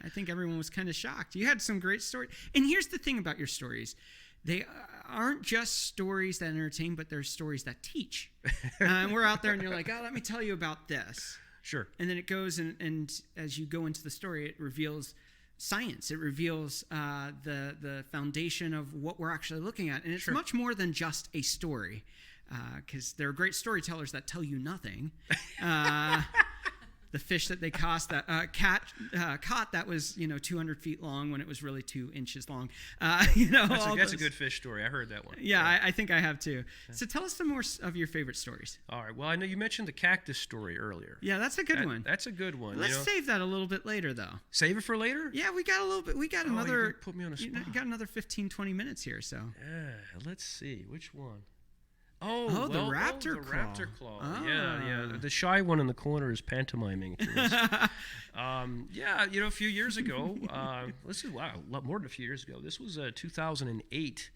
I think everyone was kind of shocked. You had some great stories. And here's the thing about your stories. They aren't just stories that entertain, but they're stories that teach. And we're out there and you're like, let me tell you about this. Sure. And then it goes and as you go into the story, it reveals science. It reveals the foundation of what we're actually looking at. And it's much more than just a story, because there are great storytellers that tell you nothing. The fish that they caught that was 200 feet long when it was really 2 inches long. That's a good fish story. I heard that one. Yeah, I think I have too. So tell us some more of your favorite stories. All right. Well, I know you mentioned the cactus story earlier. Yeah, that's a good one. That's a good one. Let's save that a little bit later, though. Save it for later? Yeah, we got a little bit. We got another. Put me on a spot. You got another 15, 20 minutes here. So. Yeah. Let's see which one. The raptor claw. Raptor claw. Oh. Yeah. The shy one in the corner is pantomiming to us. A few years ago, this is a lot more than a few years ago. This was 2008,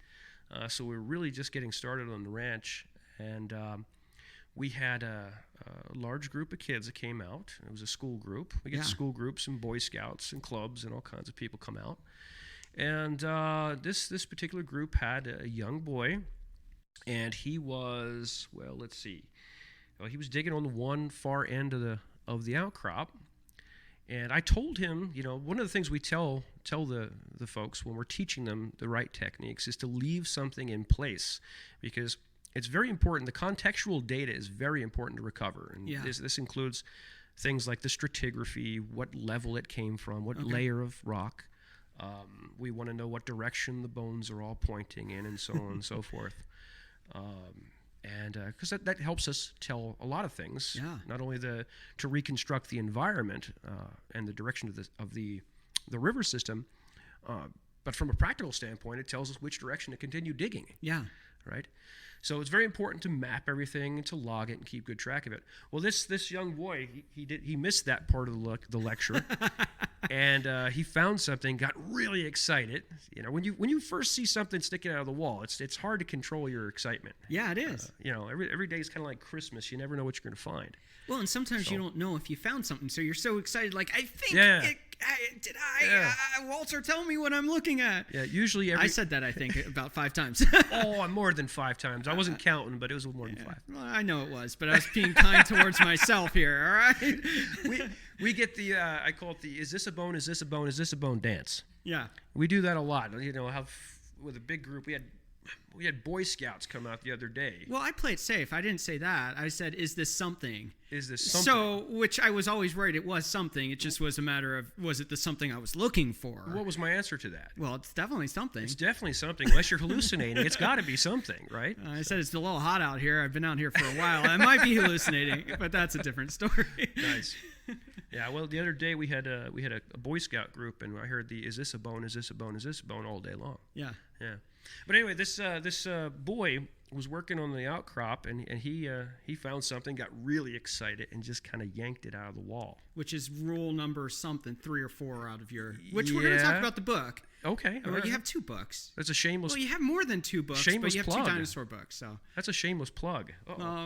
so we were really just getting started on the ranch, and we had a large group of kids that came out. It was a school group. We get school groups and Boy Scouts and clubs and all kinds of people come out, and this particular group had a young boy. And he was, let's see. He was digging on the one far end of the outcrop. And I told him, one of the things we tell the folks when we're teaching them the right techniques is to leave something in place, because it's very important. The contextual data is very important to recover. And this includes things like the stratigraphy, what level it came from, what layer of rock. We want to know what direction the bones are all pointing in, and so on and so forth. Because that helps us tell a lot of things, not only to reconstruct the environment and the direction of the river system, but from a practical standpoint, it tells us which direction to continue digging. Yeah. Right? So it's very important to map everything and to log it and keep good track of it. Well, this young boy, he missed that part of the lecture, and he found something, got really excited. When you first see something sticking out of the wall, it's hard to control your excitement. Yeah, it is. Every day is kind of like Christmas. You never know what you're going to find. Well, and sometimes you don't know if you found something, so you're so excited. Like, I think Walter, tell me what I'm looking at. Yeah, usually I said that, I think, about 5 times. More than 5 times. I wasn't counting, but it was more than 5. Well, I know it was, but I was being kind towards myself here, all right? We get the, I call it the, is this a bone, is this a bone, is this a bone dance. Yeah. We do that a lot. With a big group, we had Boy Scouts come out the other day. Well, I played safe. I didn't say that. I said, is this something? Is this something? So, which I was always worried it was something. It just was a matter of, was it the something I was looking for? What was my answer to that? Well, it's definitely something. It's definitely something. Unless you're hallucinating, it's got to be something, right? I said it's a little hot out here. I've been out here for a while. I might be hallucinating, but that's a different story. Nice. Yeah, well, the other day we had a Boy Scout group, and I heard the is this a bone, is this a bone, is this a bone all day long. Yeah. But anyway, this boy was working on the outcrop, and he found something, got really excited, and just kind of yanked it out of the wall. Which is rule number something, 3 or 4 out of your. Which we're going to talk about the book. Okay. Well, you have 2 books. That's a shameless. Well, you have more than 2 books, but you have plug. 2 dinosaur books. So that's a shameless plug.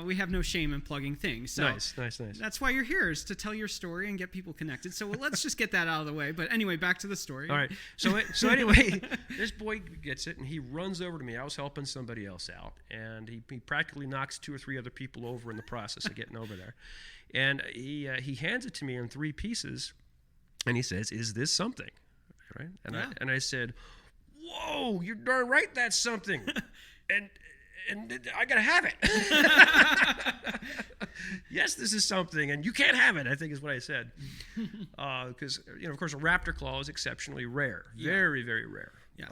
We have no shame in plugging things. So nice. That's why you're here, is to tell your story and get people connected. So let's just get that out of the way. But anyway, back to the story. All right. So anyway, this boy gets it, and he runs over to me. I was helping somebody else out, and he practically knocks 2 or 3 other people over in the process of getting over there. And he hands it to me in 3 pieces, and he says, "Is this something?" Right? And I said, "Whoa, you're darn right, that's something." and and I got to have it. Yes, this is something, and you can't have it, I think is what I said. Because, of course, a raptor claw is exceptionally rare. Very, very rare. Yeah.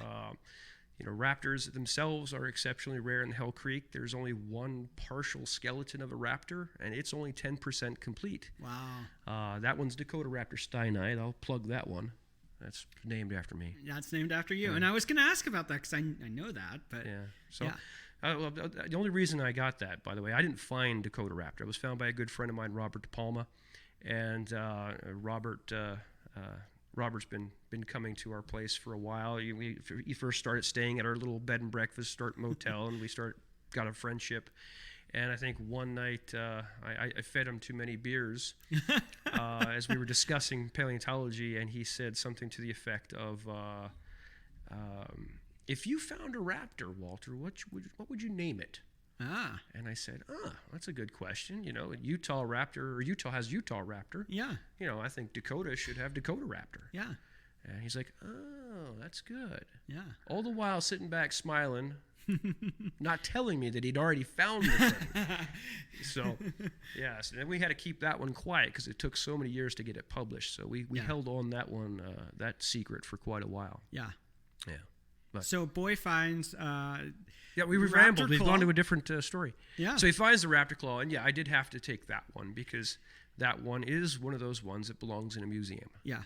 Raptors themselves are exceptionally rare in Hell Creek. There's only one partial skeleton of a raptor, and it's only 10% complete. Wow. That one's Dakota Raptor Steinite. I'll plug that one. That's named after me. That's named after you. And I was going to ask about that because I know that. But yeah. So the only reason I got that, by the way, I didn't find Dakota Raptor. It was found by a good friend of mine, Robert De Palma. And Robert's been coming to our place for a while. He first started staying at our little bed and breakfast motel, and we got a friendship. And I think one night I fed him too many beers as we were discussing paleontology, and he said something to the effect of, "If you found a raptor, Walter, what would you name it?" Ah. And I said, that's a good question. Utah has Utah Raptor. Yeah. I think Dakota should have Dakota Raptor. Yeah. And he's like, oh, that's good. Yeah. All the while sitting back smiling, not telling me that he'd already found the thing. So then we had to keep that one quiet because it took so many years to get it published. So we held on that one, that secret for quite a while. Yeah. Yeah. But so boy finds... we've rambled. We've gone to a different story. Yeah. So he finds the raptor claw, and I did have to take that one because that one is one of those ones that belongs in a museum. Yeah.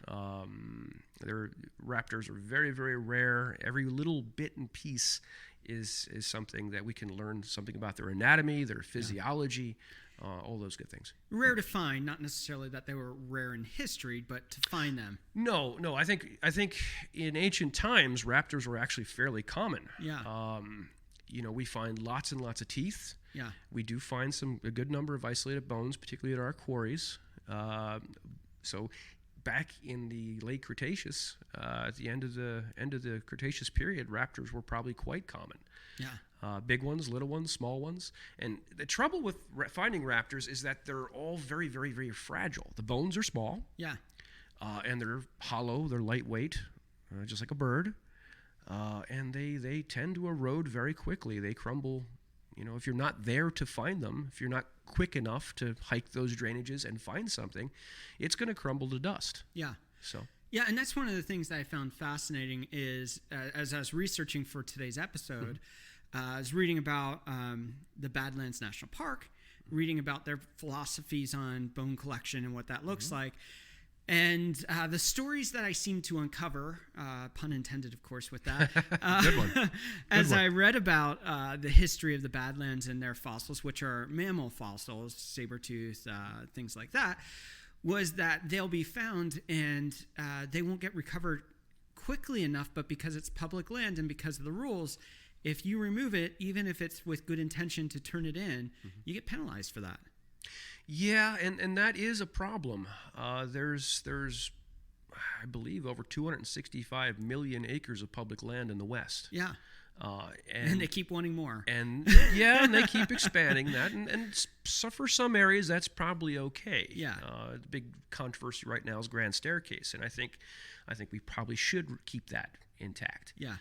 Raptors are very, very rare. Every little bit and piece is something that we can learn something about their anatomy, their physiology, all those good things. Rare to find, not necessarily that they were rare in history, but to find them. No. I think in ancient times, raptors were actually fairly common. Yeah. We find lots and lots of teeth. Yeah. We do find a good number of isolated bones, particularly at our quarries. So back in the late Cretaceous, at the end of the Cretaceous period, raptors were probably quite common. Yeah. Big ones, little ones, small ones. And the trouble with finding raptors is that they're all very, very, very fragile. The bones are small. Yeah. And they're hollow. They're lightweight, just like a bird. And they tend to erode very quickly. They crumble. If you're not there to find them, if you're not quick enough to hike those drainages and find something, it's going to crumble to dust. Yeah. So. Yeah, and that's one of the things that I found fascinating is, as I was researching for today's episode, I was reading about the Badlands National Park, reading about their philosophies on bone collection and what that looks like. And the stories that I seem to uncover, pun intended, of course, with that, Good one. as I read about the history of the Badlands and their fossils, which are mammal fossils, saber-tooth, things like that, was that they'll be found and they won't get recovered quickly enough, but because it's public land and because of the rules, if you remove it, even if it's with good intention to turn it in, you get penalized for that. Yeah, and that is a problem. There's I believe over 265 million acres of public land in the West. Yeah. And they keep wanting more. And and they keep expanding that. And so for some areas, that's probably okay. Yeah. The big controversy right now is Grand Staircase, and I think we probably should keep that intact. Yeah.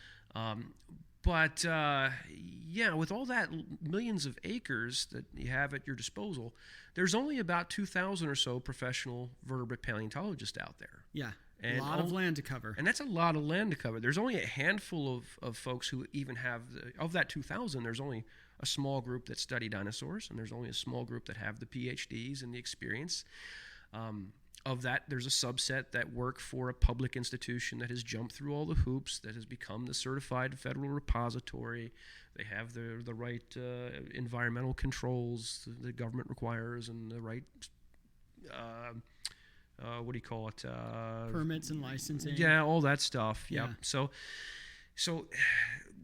But with all that millions of acres that you have at your disposal, there's only about 2,000 or so professional vertebrate paleontologists out there. Yeah. And a lot of land to cover. And that's a lot of land to cover. There's only a handful of folks who even have, of that 2,000, there's only a small group that study dinosaurs, and there's only a small group that have the PhDs and the experience. Of that, there's a subset that work for a public institution that has jumped through all the hoops, that has become the certified federal repository. They have the right environmental controls the government requires, and the right what do you call it? Permits and licensing. Yeah, all that stuff. Yeah. So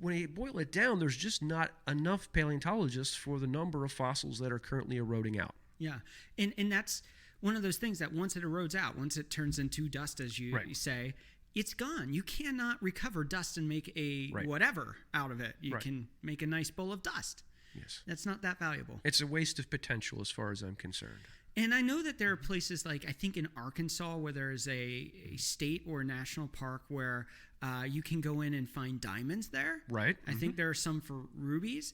when you boil it down, there's just not enough paleontologists for the number of fossils that are currently eroding out. Yeah, and that's one of those things that once it erodes out, once it turns into dust, as you say, it's gone. You cannot recover dust and make a whatever out of it. You can make a nice bowl of dust. Yes. That's not that valuable. It's a waste of potential as far as I'm concerned. And I know that there are places like, I think in Arkansas, where there's a state or national park where you can go in and find diamonds there. Right. I think there are some for rubies.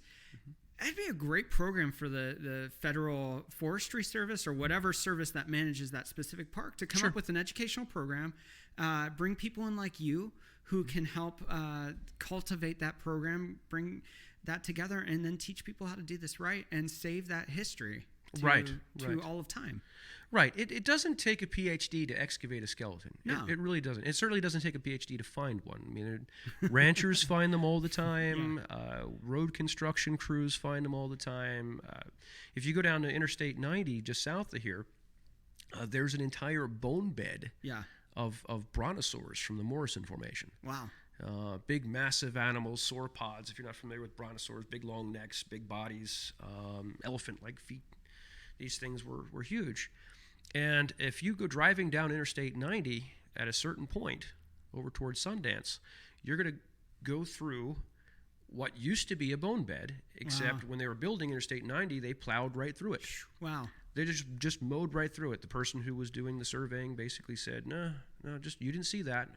That'd be a great program for the Federal Forestry Service or whatever service that manages that specific park to come up with an educational program, bring people in like you who can help cultivate that program, bring that together, and then teach people how to do this right and save that history to all of time. Right. It doesn't take a PhD to excavate a skeleton. No. It really doesn't. It certainly doesn't take a PhD to find one. I mean, ranchers find them all the time. Road construction crews find them all the time. If you go down to Interstate 90, just south of here, there's an entire bone bed of brontosaurs from the Morrison Formation. Wow. Big, massive animals, sauropods. If you're not familiar with brontosaurs, big, long necks, big bodies, elephant-like feet. These things were huge. And if you go driving down Interstate 90 at a certain point over towards Sundance, you're going to go through what used to be a bone bed, except when they were building Interstate 90, they plowed right through it. Wow. They just mowed right through it. The person who was doing the surveying basically said, no, just you didn't see that.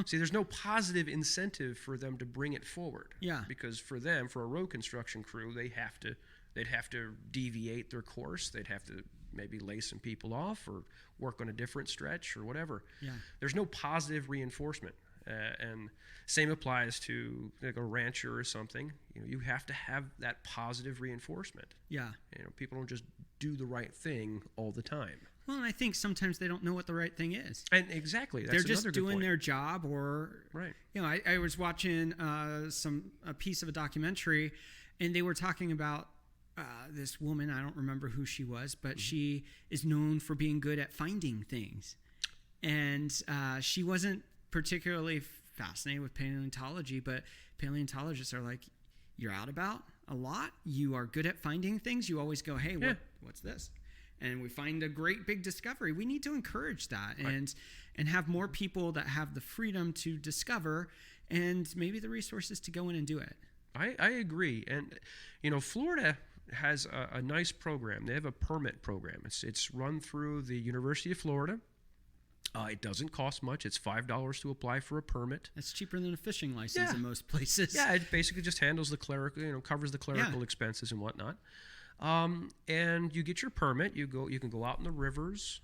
See, there's no positive incentive for them to bring it forward. Yeah. Because for them, for a road construction crew, they'd have to deviate their course. They'd have to maybe lay some people off or work on a different stretch or whatever. Yeah. There's no positive reinforcement. And same applies to like a rancher or something. You have to have that positive reinforcement. Yeah. People don't just do the right thing all the time. Well, and I think sometimes they don't know what the right thing is. And exactly, that's they're just another good doing point. Their job, or right. I was watching a piece of a documentary, and they were talking about this woman. I don't remember who she was, but she is known for being good at finding things, and she wasn't particularly fascinated with paleontology, but paleontologists are like, you're out about a lot. You are good at finding things. You always go, hey, what's this? And we find a great big discovery. We need to encourage that and have more people that have the freedom to discover and maybe the resources to go in and do it. I agree. And, Florida has a nice program. They have a permit program. It's run through the University of Florida. It doesn't cost much. It's $5 to apply for a permit. That's cheaper than a fishing license in most places. Yeah, it basically just handles the clerical, covers the clerical expenses and whatnot. And you get your permit. You can go out in the rivers,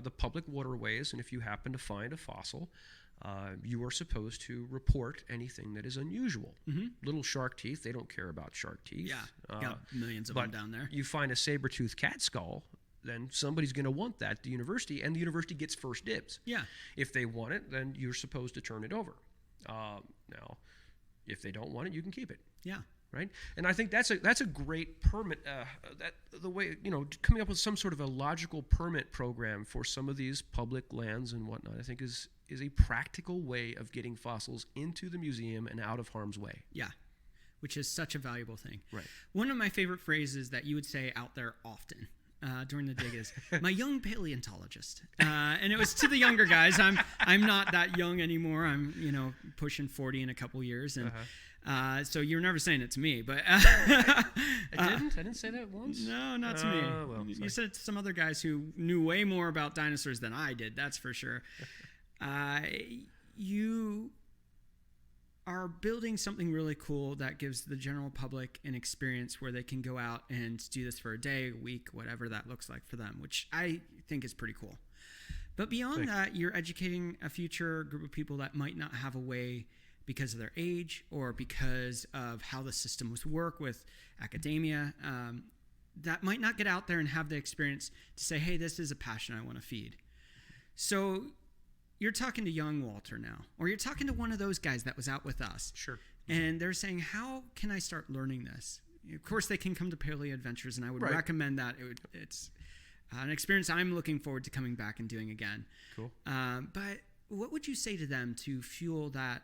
the public waterways, and if you happen to find a fossil, you are supposed to report anything that is unusual. Mm-hmm. Little shark teeth, they don't care about shark teeth. Yeah, got millions of them down there. You find a saber-toothed cat skull, then somebody's going to want that at the university, and the university gets first dibs. Yeah. If they want it, then you're supposed to turn it over. Now, if they don't want it, you can keep it. Yeah. Right, and I think that's a great permit. The way coming up with some sort of a logical permit program for some of these public lands and whatnot, I think is a practical way of getting fossils into the museum and out of harm's way. Yeah, which is such a valuable thing. Right. One of my favorite phrases that you would say out there often during the dig is "my young paleontologist," and it was to the younger guys. I'm not that young anymore. I'm pushing 40 in a couple years and. So you're never saying it to me, but I didn't say that once. No, not to me. Well, you said it to some other guys who knew way more about dinosaurs than I did. That's for sure. You are building something really cool that gives the general public an experience where they can go out and do this for a day, a week, whatever that looks like for them, which I think is pretty cool. But beyond that, you're educating a future group of people that might not have a way, because of their age or because of how the systems work with academia, that might not get out there and have the experience to say, hey, this is a passion I want to feed. So you're talking to young Walter now, or you're talking to one of those guys that was out with us. Sure. And they're saying, how can I start learning this? Of course, they can come to PaleoAdventures, and I would recommend that. It's an experience I'm looking forward to coming back and doing again. Cool. But what would you say to them to fuel that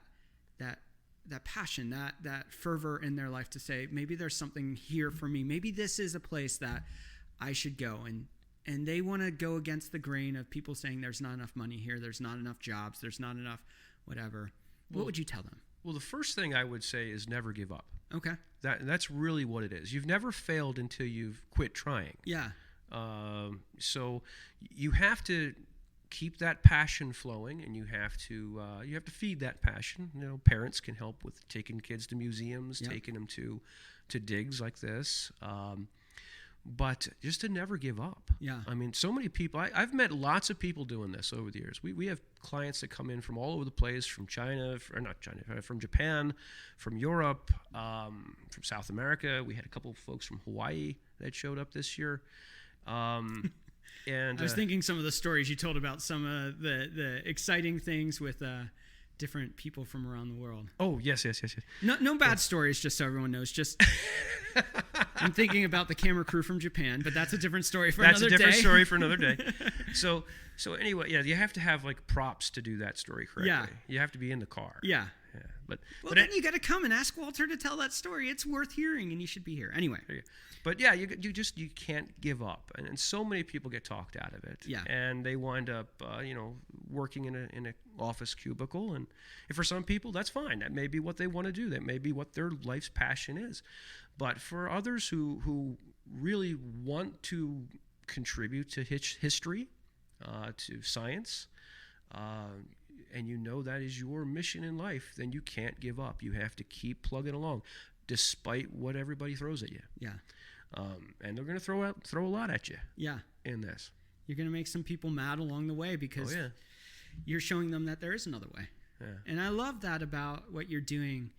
passion, that fervor in their life to say, maybe there's something here for me. Maybe this is a place that I should go. And they want to go against the grain of people saying there's not enough money here, there's not enough jobs, there's not enough whatever. What would you tell them? Well, the first thing I would say is never give up. Okay. That's really what it is. You've never failed until you've quit trying. Yeah. So you have to keep that passion flowing, and you have to feed that passion. Parents can help with taking kids to museums, taking them to digs like this. But just to never give up. Yeah. I mean, so many people. I've met lots of people doing this over the years. We have clients that come in from all over the place, from from Japan, from Europe, from South America. We had a couple of folks from Hawaii that showed up this year. And I was thinking some of the stories you told about some of the exciting things with different people from around the world. Oh, yes. No bad stories, just so everyone knows. Just I'm thinking about the camera crew from Japan, but that's a different story for another day. That's a different story for another day. So anyway, you have to have like props to do that story correctly. Yeah. You have to be in the car. Yeah. But then you got to come and ask Walter to tell that story. It's worth hearing, and you should be here anyway. But yeah, you can't give up, and so many people get talked out of it. Yeah. And they wind up working in an office cubicle, and for some people that's fine. That may be what they want to do. That may be what their life's passion is. But for others who really want to contribute to history, to science, and that is your mission in life, then you can't give up. You have to keep plugging along, despite what everybody throws at you. Yeah. And they're going to throw a lot at you. Yeah. In this, you're going to make some people mad along the way because you're showing them that there is another way. Yeah. And I love that about what you're doing.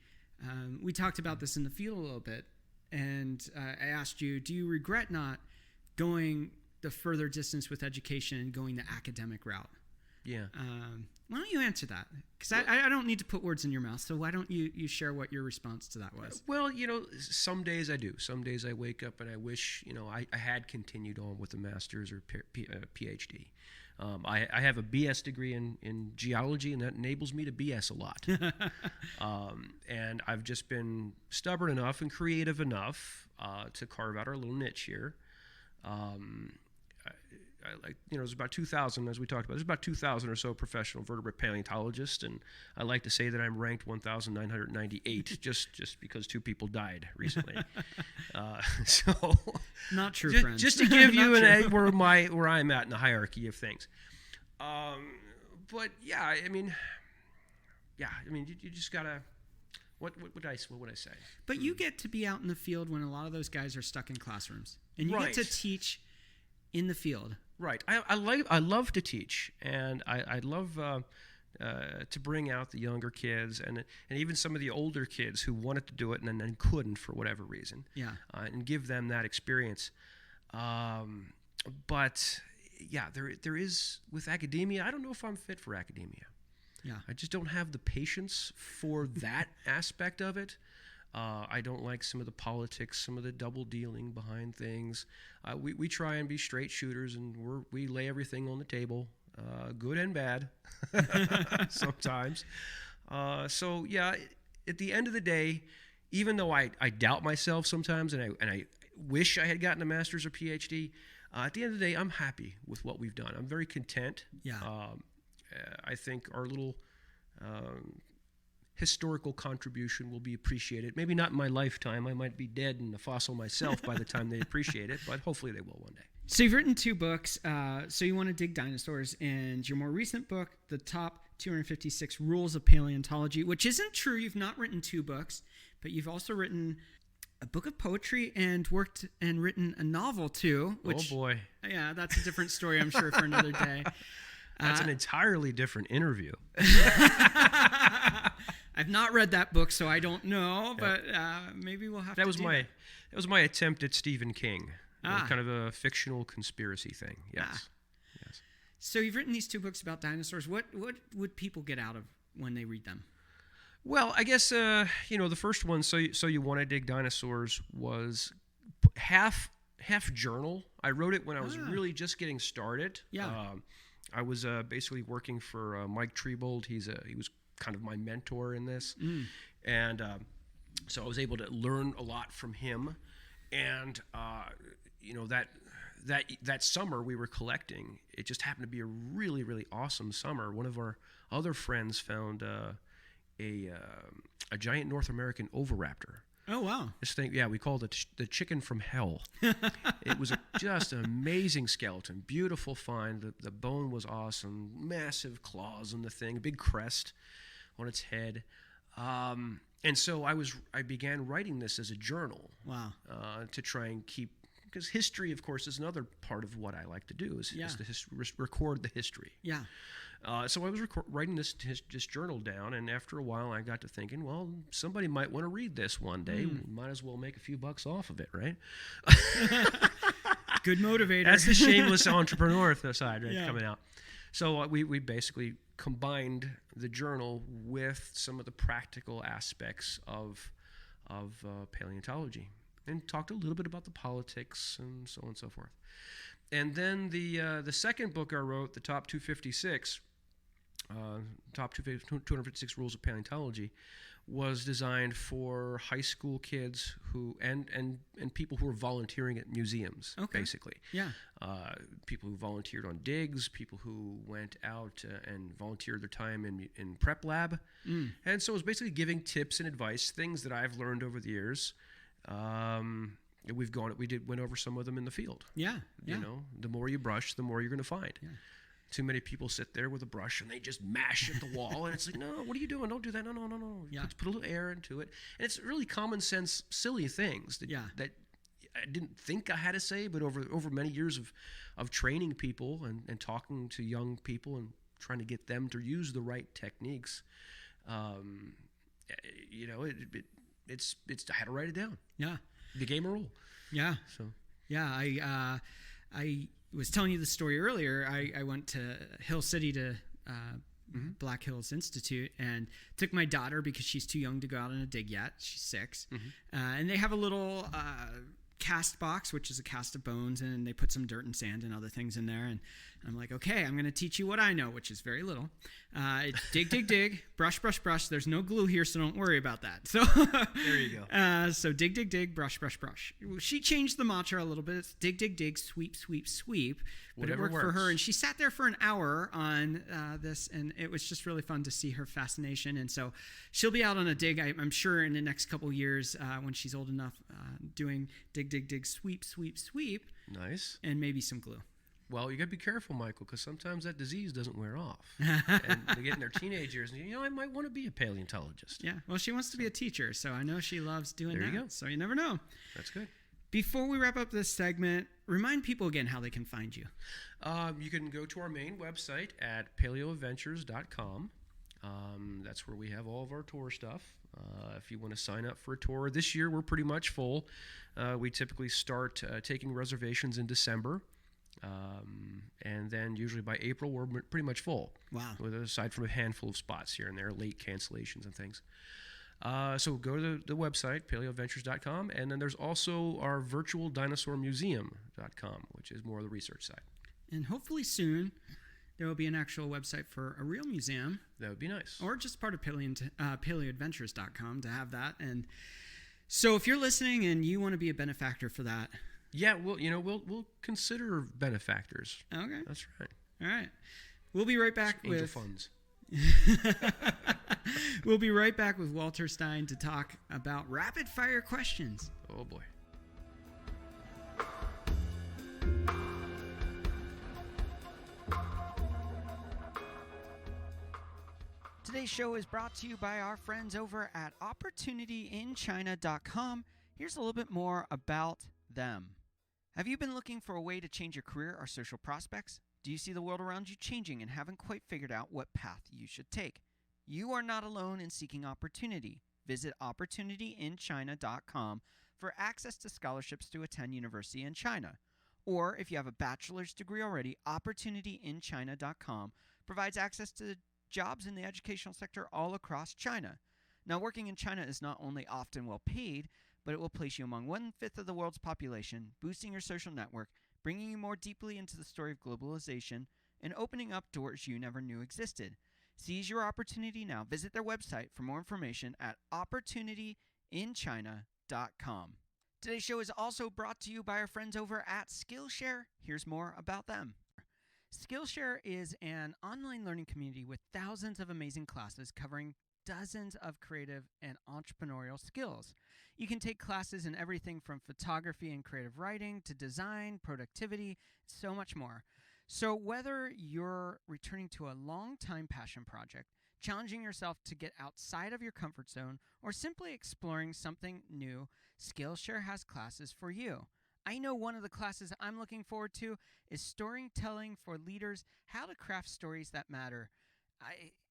We talked about this in the field a little bit, and I asked you, do you regret not going the further distance with education and going the academic route? Yeah. Why don't you answer that? Because I don't need to put words in your mouth, so why don't you share what your response to that was? Well, some days I do. Some days I wake up and I wish, I had continued on with a master's or PhD. I have a BS degree in geology, and that enables me to BS a lot. And I've just been stubborn enough and creative enough to carve out our little niche here. It was about 2,000, as we talked about. There's about 2,000 or so professional vertebrate paleontologists, and I like to say that I'm ranked 1,998 just because 2 people died recently. Not true, friends. Just to give you an idea where I'm at in the hierarchy of things. But you just gotta. What would I say? But you get to be out in the field when a lot of those guys are stuck in classrooms, and you get to teach in the field. Right. I love to teach, and I love to bring out the younger kids and even some of the older kids who wanted to do it and then couldn't for whatever reason. Yeah. And give them that experience. But yeah, there is with academia. I don't know if I'm fit for academia. Yeah. I just don't have the patience for that aspect of it. I don't like some of the politics, some of the double dealing behind things. We try and be straight shooters, and we lay everything on the table, good and bad, sometimes. So yeah, at the end of the day, even though I doubt myself sometimes, and I wish I had gotten a master's or PhD, at the end of the day, I'm happy with what we've done. I'm very content. Yeah. I think our little historical contribution will be appreciated. Maybe not in my lifetime. I might be dead and a fossil myself by the time they appreciate it, but hopefully they will one day. So you've written 2 books. So you want to dig dinosaurs, and your more recent book, The Top 256 Rules of Paleontology, which isn't true. You've not written 2 books, but you've also written a book of poetry and worked and written a novel too. Which, oh boy. Yeah, that's a different story, I'm sure, for another day. That's an entirely different interview. I've not read that book, so I don't know, but maybe we'll have to do that. That was my attempt at Stephen King. Kind of a fictional conspiracy thing. Yes. Yes. So you've written these 2 books about dinosaurs. What would people get out of when they read them? Well, I guess the first one, so you want to dig dinosaurs, was half journal. I wrote it when I was really just getting started. Yeah. I was basically working for Mike Trebold. He was kind of my mentor in this, and so I was able to learn a lot from him. And that summer we were collecting. It just happened to be a really, really awesome summer. One of our other friends found a giant North American oviraptor. Oh, wow. This thing, yeah, we called it the chicken from hell. It was just an amazing skeleton, beautiful find. The bone was awesome, massive claws on the thing, a big crest on its head. And so I began writing this as a journal. Wow. To try and keep, because history, of course, is another part of what I like to do, is to record the history. Yeah. So I was writing this journal down, and after a while I got to thinking, well, somebody might want to read this one day. Might as well make a few bucks off of it, right? Good motivator. That's the shameless entrepreneur side, right, Yeah. coming out. So we basically combined the journal with some of the practical aspects of paleontology, and talked a little bit about the politics and so on and so forth. And then the second book I wrote, the Top 256 Rules of Paleontology, was designed for high school kids who and people who were volunteering at museums, basically. Yeah. People who volunteered on digs, people who went out and volunteered their time in prep lab. And so it was basically giving tips and advice, things that I've learned over the years. We went over some of them in the field. Yeah. You know, the more you brush, the more you're going to find. Yeah. Too many people sit there with a brush and they just mash at the wall, and it's like, no, what are you doing? Don't do that. No. Yeah. Put a little air into it. And it's really common sense, silly things that I didn't think I had to say, but over many years of training people and talking to young people and trying to get them to use the right techniques, you know, it's I had to write it down. Yeah. The game rule. Yeah. So. Yeah. I was telling you the story earlier. I went to Hill City to Black Hills Institute and took my daughter because she's too young to go out on a dig yet. She's 6. And they have a little cast box, which is a cast of bones, and they put some dirt and sand and other things in there. And I'm like, okay, I'm going to teach you what I know, which is very little. It's dig, brush. There's no glue here, so don't worry about that. So there you go. So dig, brush. She changed the mantra a little bit. It's dig, sweep. But Whatever it worked works for her, and she sat there for an hour on this, and it was just really fun to see her fascination. And so she'll be out on a dig, I'm sure, in the next couple years when she's old enough, doing dig, sweep. Nice. And maybe some glue. Well, you got to be careful, Michael, because sometimes that disease doesn't wear off. And they get in their teenage years, and I might want to be a paleontologist. Yeah, well, she wants to be a teacher, so I know she loves doing that. There you go. So you never know. That's good. Before we wrap up this segment, remind people again how they can find you. You can go to our main website at PaleoAdventures.com. That's where we have all of our tour stuff. If you want to sign up for a tour, this year we're pretty much full. We typically start taking reservations in December. And then usually by April, we're pretty much full. Wow. Aside from a handful of spots here and there, late cancellations and things. So go to the website, paleoadventures.com, and then there's also our virtual dinosaur museum.com, which is more of the research side. And hopefully soon, there will be an actual website for a real museum. That would be nice. Or just part of paleoadventures.com to have that. And so if you're listening and you want to be a benefactor for that. Yeah, well, we'll consider benefactors. Okay. That's right. All right. We'll be right back with angel funds. We'll be right back with Walter Stein to talk about rapid fire questions. Oh boy. Today's show is brought to you by our friends over at OpportunityInChina.com. Here's a little bit more about them. Have you been looking for a way to change your career or social prospects? Do you see the world around you changing and haven't quite figured out what path you should take? You are not alone in seeking opportunity. Visit OpportunityInChina.com for access to scholarships to attend university in China. Or if you have a bachelor's degree already, OpportunityInChina.com provides access to jobs in the educational sector all across China. Now, working in China is not only often well paid, but it will place you among 1/5 of the world's population, boosting your social network, bringing you more deeply into the story of globalization, and opening up doors you never knew existed. Seize your opportunity now. Visit their website for more information at OpportunityInChina.com. Today's show is also brought to you by our friends over at Skillshare. Here's more about them. Skillshare is an online learning community with thousands of amazing classes covering dozens of creative and entrepreneurial skills. You can take classes in everything from photography and creative writing to design, productivity, so much more. So whether you're returning to a long-time passion project, challenging yourself to get outside of your comfort zone, or simply exploring something new, Skillshare has classes for you. I know one of the classes I'm looking forward to is Storytelling for Leaders, How to Craft Stories That Matter.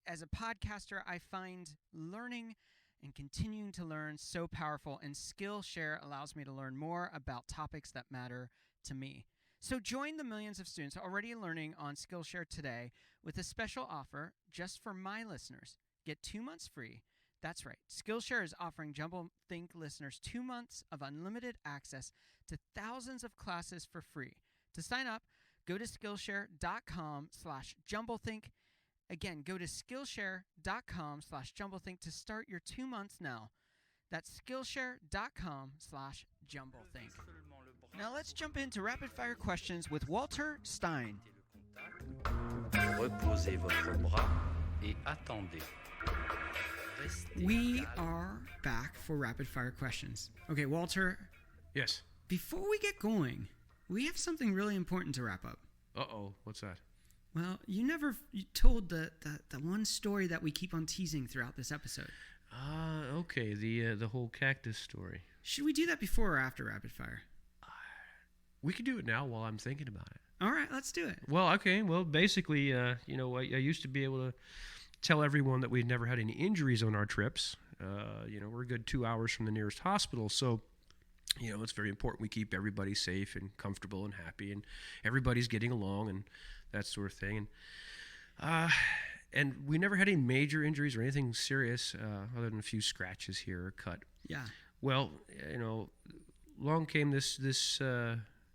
As a podcaster, I find learning and continuing to learn so powerful, and Skillshare allows me to learn more about topics that matter to me. So join the millions of students already learning on Skillshare today with a special offer just for my listeners. Get 2 months free. That's right. Skillshare is offering jumbleThink listeners 2 months of unlimited access to thousands of classes for free. To sign up, go to Skillshare.com/jumbleThink. Again, go to Skillshare.com/jumbleThink to start your 2 months now. That's Skillshare.com/jumbleThink. Now let's jump into rapid fire questions with Walter Stein. Reposez votre bras et attendez. We are back for rapid fire questions. Okay, Walter, Yes. before we get going, we have something really important to wrap up. Uh-oh. What's that? Well, you told the one story that we keep on teasing throughout this episode. Okay. The whole cactus story. Should we do that before or after rapid fire? We could do it now while I'm thinking about it. All right, let's do it. Well, okay. Well, basically, I used to be able to tell everyone that we'd never had any injuries on our trips. We're a good 2 hours from the nearest hospital, so it's very important we keep everybody safe and comfortable and happy, and everybody's getting along and that sort of thing. And we never had any major injuries or anything serious, other than a few scratches here or cut. Yeah. Well, along came this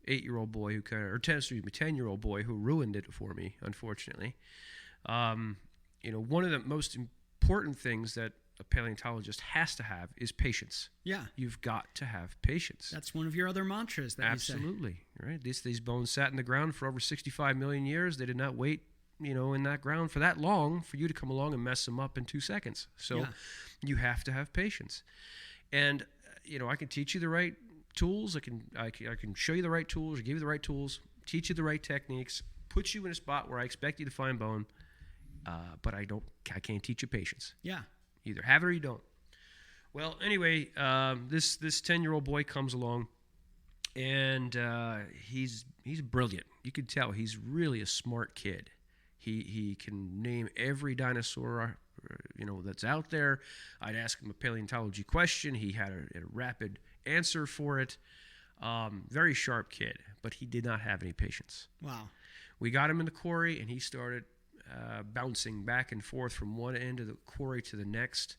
8-year-old boy who 10-year-old boy who ruined it for me, unfortunately. One of the most important things that a paleontologist has to have is patience. Yeah. You've got to have patience. That's one of your other mantras that Absolutely. Right. These bones sat in the ground for over 65 million years. They did not wait, in that ground for that long for you to come along and mess them up in 2 seconds. So you have to have patience. And, I can teach you the right tools. I can show you the right tools or give you the right tools, teach you the right techniques, put you in a spot where I expect you to find bone. But I can't teach you patience. Yeah. Either have it or you don't. Well, anyway, this 10-year-old boy comes along, and he's brilliant. You can tell he's really a smart kid. He can name every dinosaur that's out there. I'd ask him a paleontology question. He had a rapid answer for it. Very sharp kid, but he did not have any patience. Wow. We got him in the quarry, and he started bouncing back and forth from one end of the quarry to the next.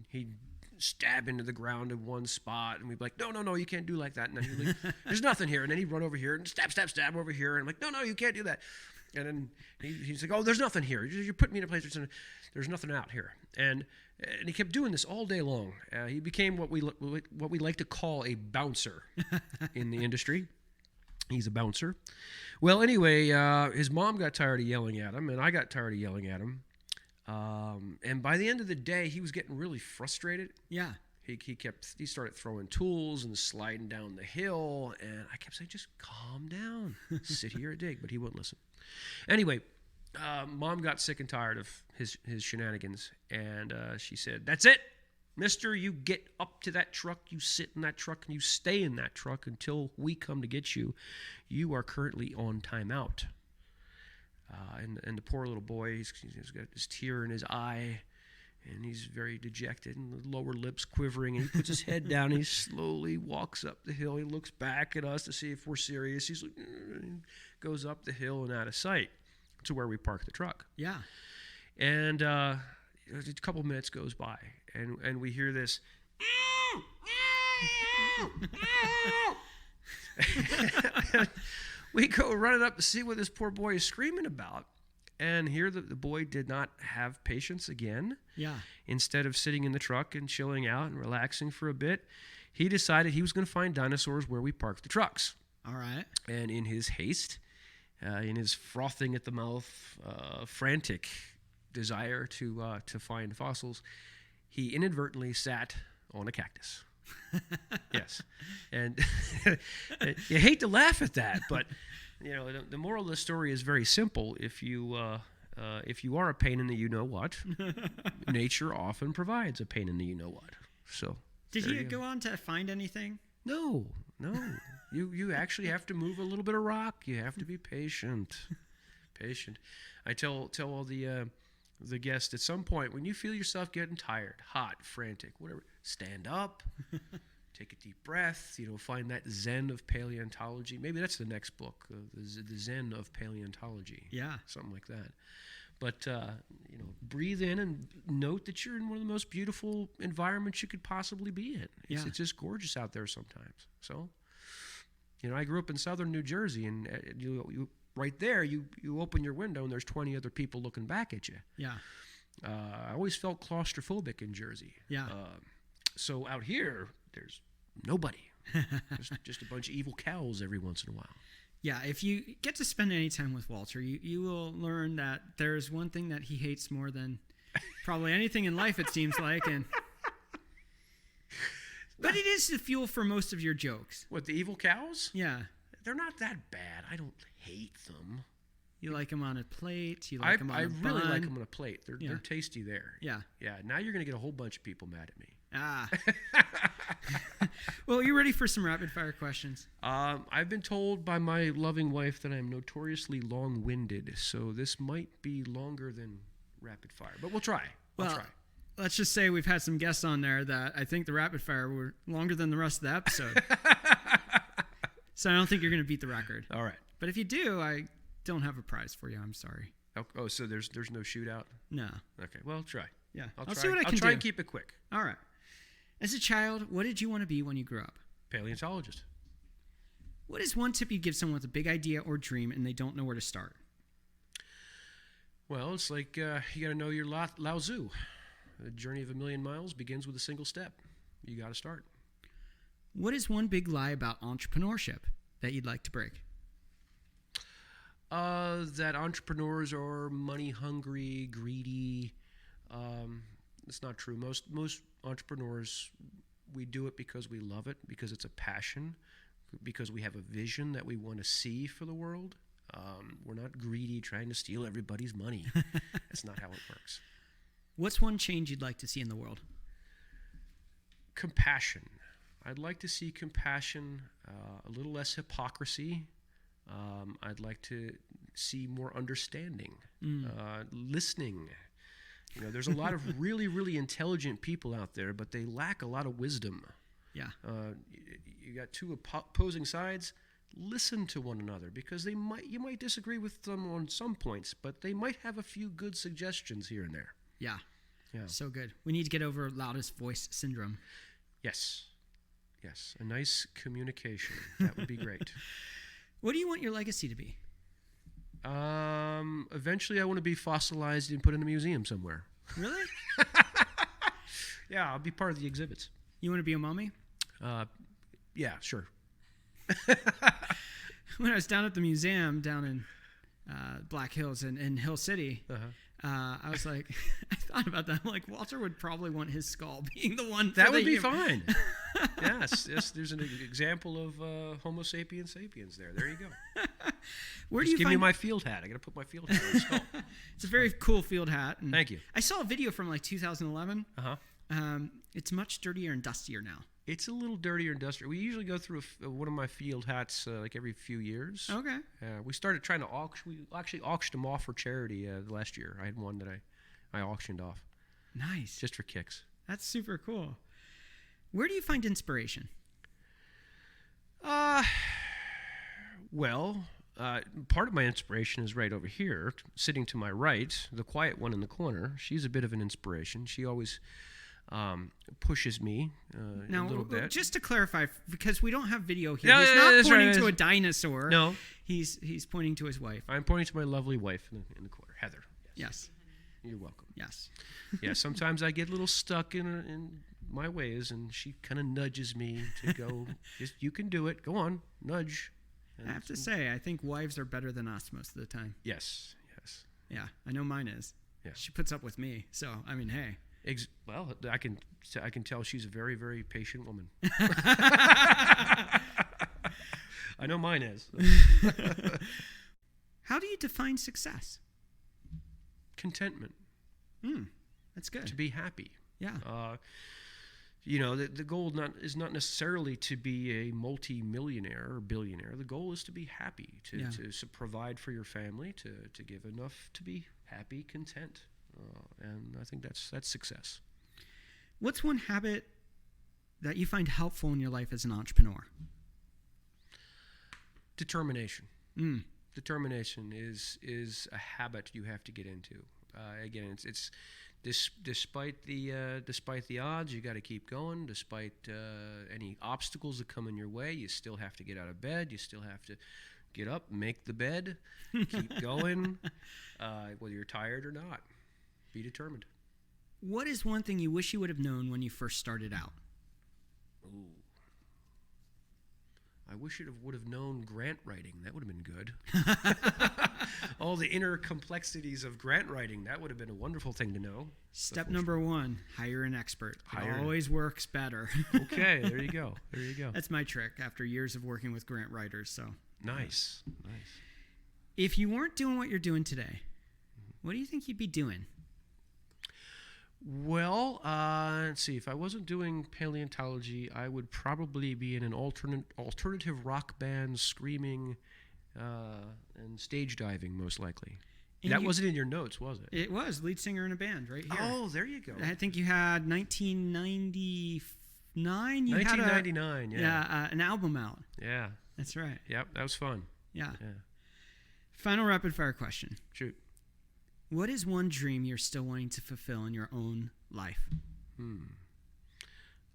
He'd stab into the ground in one spot, and we'd be like, no, you can't do like that. And then he'd be like, there's nothing here. And then he'd run over here and stab over here. And I'm like, no, you can't do that. And then he's like, oh, there's nothing here. You put me in a place there's nothing out here. And he kept doing this all day long. He became what we like to call a bouncer in the industry. He's a bouncer. Well, anyway, his mom got tired of yelling at him, and I got tired of yelling at him. And by the end of the day, he was getting really frustrated. Yeah. He started throwing tools and sliding down the hill, and I kept saying, just calm down, sit here and dig, but he wouldn't listen. Anyway, Mom got sick and tired of his shenanigans, and she said, that's it. Mister, you get up to that truck, you sit in that truck, and you stay in that truck until we come to get you. You are currently on timeout. And the poor little boy, he's got this tear in his eye, and he's very dejected, and the lower lip's quivering, and he puts his head down, and he slowly walks up the hill. He looks back at us to see if we're serious. He's like, goes up the hill and out of sight to where we park the truck. Yeah. And a couple minutes goes by, and we hear this. We go running up to see what this poor boy is screaming about, and hear that the boy did not have patience again. Yeah. Instead of sitting in the truck and chilling out and relaxing for a bit, he decided he was going to find dinosaurs where we parked the trucks. All right. And in his haste, in his frothing at the mouth, frantic desire to find fossils, he inadvertently sat on a cactus. Yes, and you hate to laugh at that, but the moral of the story is very simple. If you are a pain in the you-know-what, nature often provides a pain in the you-know-what. So, did he go on to find anything? No. You actually have to move a little bit of rock. You have to be patient. I tell all the guests at some point, when you feel yourself getting tired, hot, frantic, whatever, stand up, take a deep breath, find that Zen of paleontology. Maybe that's the next book, the Zen of paleontology. Yeah. Something like that. But, breathe in and note that you're in one of the most beautiful environments you could possibly be in. It's just gorgeous out there sometimes. So, I grew up in southern New Jersey, and you right there, you open your window, and there's 20 other people looking back at you. Yeah. I always felt claustrophobic in Jersey. Yeah. So out here, there's nobody. just a bunch of evil cows every once in a while. Yeah, if you get to spend any time with Walter, you will learn that there's one thing that he hates more than probably anything in life, it seems like. But it is the fuel for most of your jokes. What, the evil cows? Yeah. They're not that bad. I don't hate them. You like them on a plate. You like them on a bun. I really like them on a plate. They're tasty there. Yeah. Yeah, now you're going to get a whole bunch of people mad at me. Ah. Well, you ready for some rapid fire questions? I've been told by my loving wife that I'm notoriously long-winded, so this might be longer than rapid fire, but we'll try. I'll try. Let's just say we've had some guests on there that I think the rapid fire were longer than the rest of the episode. So I don't think you're going to beat the record. All right. But if you do, I don't have a prize for you. I'm sorry. Oh, so there's no shootout? No. Okay, well, try. Yeah. I'll see try. what I can I'll try do. and keep it quick. All right. As a child, what did you want to be when you grew up? Paleontologist. What is one tip you'd give someone with a big idea or dream and they don't know where to start? Well, it's like you got to know your Lao Tzu. The journey of a million miles begins with a single step. You got to start. What is one big lie about entrepreneurship that you'd like to break? That entrepreneurs are money hungry, greedy. It's not true. Most entrepreneurs, we do it because we love it, because it's a passion, because we have a vision that we want to see for the world. We're not greedy trying to steal everybody's money. That's not how it works. What's one change you'd like to see in the world? Compassion. I'd like to see compassion, a little less hypocrisy. I'd like to see more understanding, listening. There's a lot of really, really intelligent people out there, but they lack a lot of wisdom. Yeah. You got two opposing sides. Listen to one another, because you might disagree with them on some points, but they might have a few good suggestions here and there. Yeah. Yeah. So good. We need to get over loudest voice syndrome. Yes. A nice communication. That would be great. What do you want your legacy to be? Eventually I want to be fossilized and put in a museum somewhere. Really? Yeah, I'll be part of the exhibits. You want to be a mummy? Yeah, sure. When I was down at the museum down in Black Hills in Hill City, I was like, I thought about that. I'm like, Walter would probably want his skull being the one. That would be fine. Yes, there's an example of Homo sapiens sapiens there. There you go. Where Just do you give find me my field hat. I got to put my field hat on the skull. It's a very cool field hat. And Thank you. I saw a video from like 2011. Uh-huh. It's much dirtier and dustier now. It's a little dirtier and dustier. We usually go through one of my field hats like every few years. Okay. We started trying to auction. We actually auctioned them off for charity last year. I had one that I auctioned off. Nice. Just for kicks. That's super cool. Where do you find inspiration? Well, part of my inspiration is right over here, sitting to my right, the quiet one in the corner. She's a bit of an inspiration. She always pushes me a little bit. Just to clarify, because we don't have video here, No, he's not pointing to a dinosaur. No. He's pointing to his wife. I'm pointing to my lovely wife in the corner, Heather. Yes. You're welcome. Yes. Yeah, sometimes I get a little stuck in my ways, and she kind of nudges me to go, you can do it. Go on, nudge. And I have to say, I think wives are better than us most of the time. Yes. Yeah, I know mine is. Yeah. She puts up with me. So, I mean, hey. Well, I can tell she's a very, very patient woman. I know mine is. How do you define success? Contentment. That's good. To be happy. Yeah. The goal is not necessarily to be a multi-millionaire or billionaire. The goal is to be happy, to provide for your family, to give enough to be happy, content. And I think that's success. What's one habit that you find helpful in your life as an entrepreneur? Determination. Determination is a habit you have to get into. Again, it's despite the odds, you got to keep going. Despite any obstacles that come in your way, you still have to get out of bed. You still have to get up, make the bed, keep going, whether you're tired or not. Be determined. What is one thing you wish you would have known when you first started out? Ooh. I wish it would have known grant writing. That would have been good. All the inner complexities of grant writing. That would have been a wonderful thing to know. Step number 1, hire an expert. It always works better. Okay, there you go. There you go. That's my trick after years of working with grant writers. So Nice. If you weren't doing what you're doing today, what do you think you'd be doing? Well, let's see. If I wasn't doing paleontology, I would probably be in an alternative rock band, screaming and stage diving, most likely. And that wasn't in your notes, was it? It was. Lead singer in a band right here. Oh, there you go. I think you had 1999. 1999, yeah. An album out. Yeah. That's right. Yep, that was fun. Yeah. Final rapid fire question. Shoot. What is one dream you're still wanting to fulfill in your own life?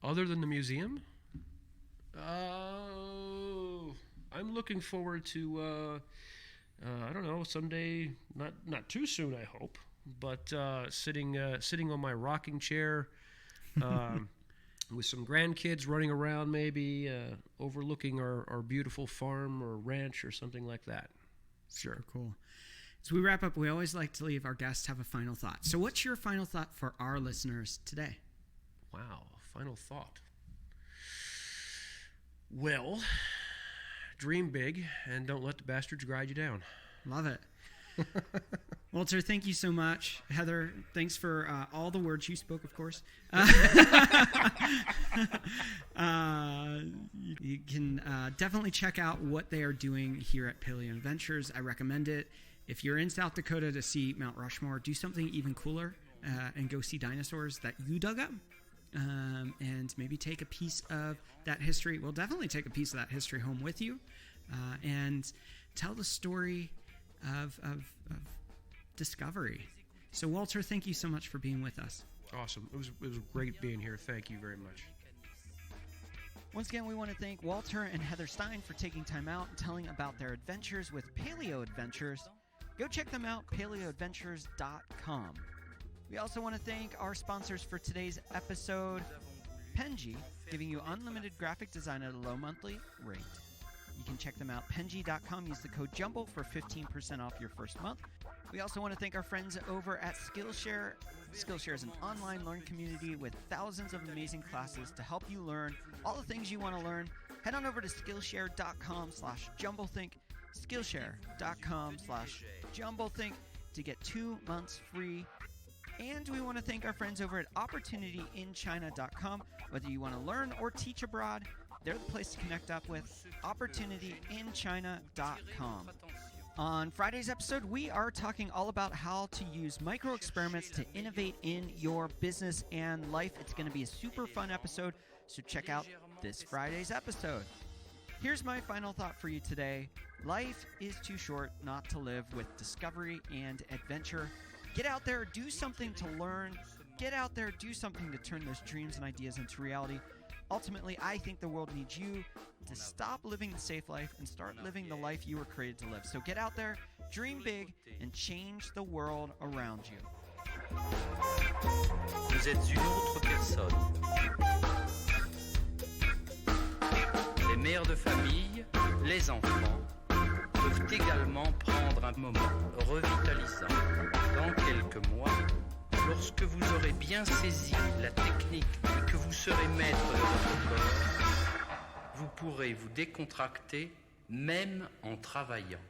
Other than the museum? Oh, I'm looking forward to, I don't know, someday, not too soon, I hope, but sitting on my rocking chair with some grandkids running around, maybe overlooking our beautiful farm or ranch or something like that. Sure. Cool. As we wrap up, we always like to leave our guests have a final thought. So what's your final thought for our listeners today? Wow, final thought. Well, dream big and don't let the bastards grind you down. Love it. Walter, thank you so much. Heather, thanks for all the words you spoke, of course. You can definitely check out what they are doing here at PaleoAdventures. I recommend it. If you're in South Dakota to see Mount Rushmore, do something even cooler and go see dinosaurs that you dug up. And maybe take a piece of that history. Well, definitely take a piece of that history home with you and tell the story of discovery. So, Walter, thank you so much for being with us. Awesome. It was great being here. Thank you very much. Once again, we want to thank Walter and Heather Stein for taking time out and telling about their adventures with PaleoAdventures. Go check them out, paleoadventures.com. We also want to thank our sponsors for today's episode, Penji, giving you unlimited graphic design at a low monthly rate. You can check them out, Penji.com. Use the code JUMBLE for 15% off your first month. We also want to thank our friends over at Skillshare. Skillshare is an online learning community with thousands of amazing classes to help you learn all the things you want to learn. Head on over to Skillshare.com/JumbleThink, Skillshare.com/JumbleThink to get 2 months free. And we want to thank our friends over at OpportunityInChina.com. Whether you want to learn or teach abroad, they're the place to connect up with, OpportunityInChina.com. On Friday's episode, we are talking all about how to use micro experiments to innovate in your business and life. It's going to be a super fun episode, so check out this Friday's episode. Here's my final thought for you today. Life is too short not to live with discovery and adventure. Get out there, do something to learn. Get out there, do something to turn those dreams and ideas into reality. Ultimately, I think the world needs you to stop living the safe life and start living the life you were created to live. So get out there, dream big, and change the world around you. Vous êtes une autre personne. Les mères de famille, les enfants peuvent également prendre un moment revitalisant. Dans quelques mois, lorsque vous aurez bien saisi la technique et que vous serez maître de votre corps, vous pourrez vous décontracter même en travaillant.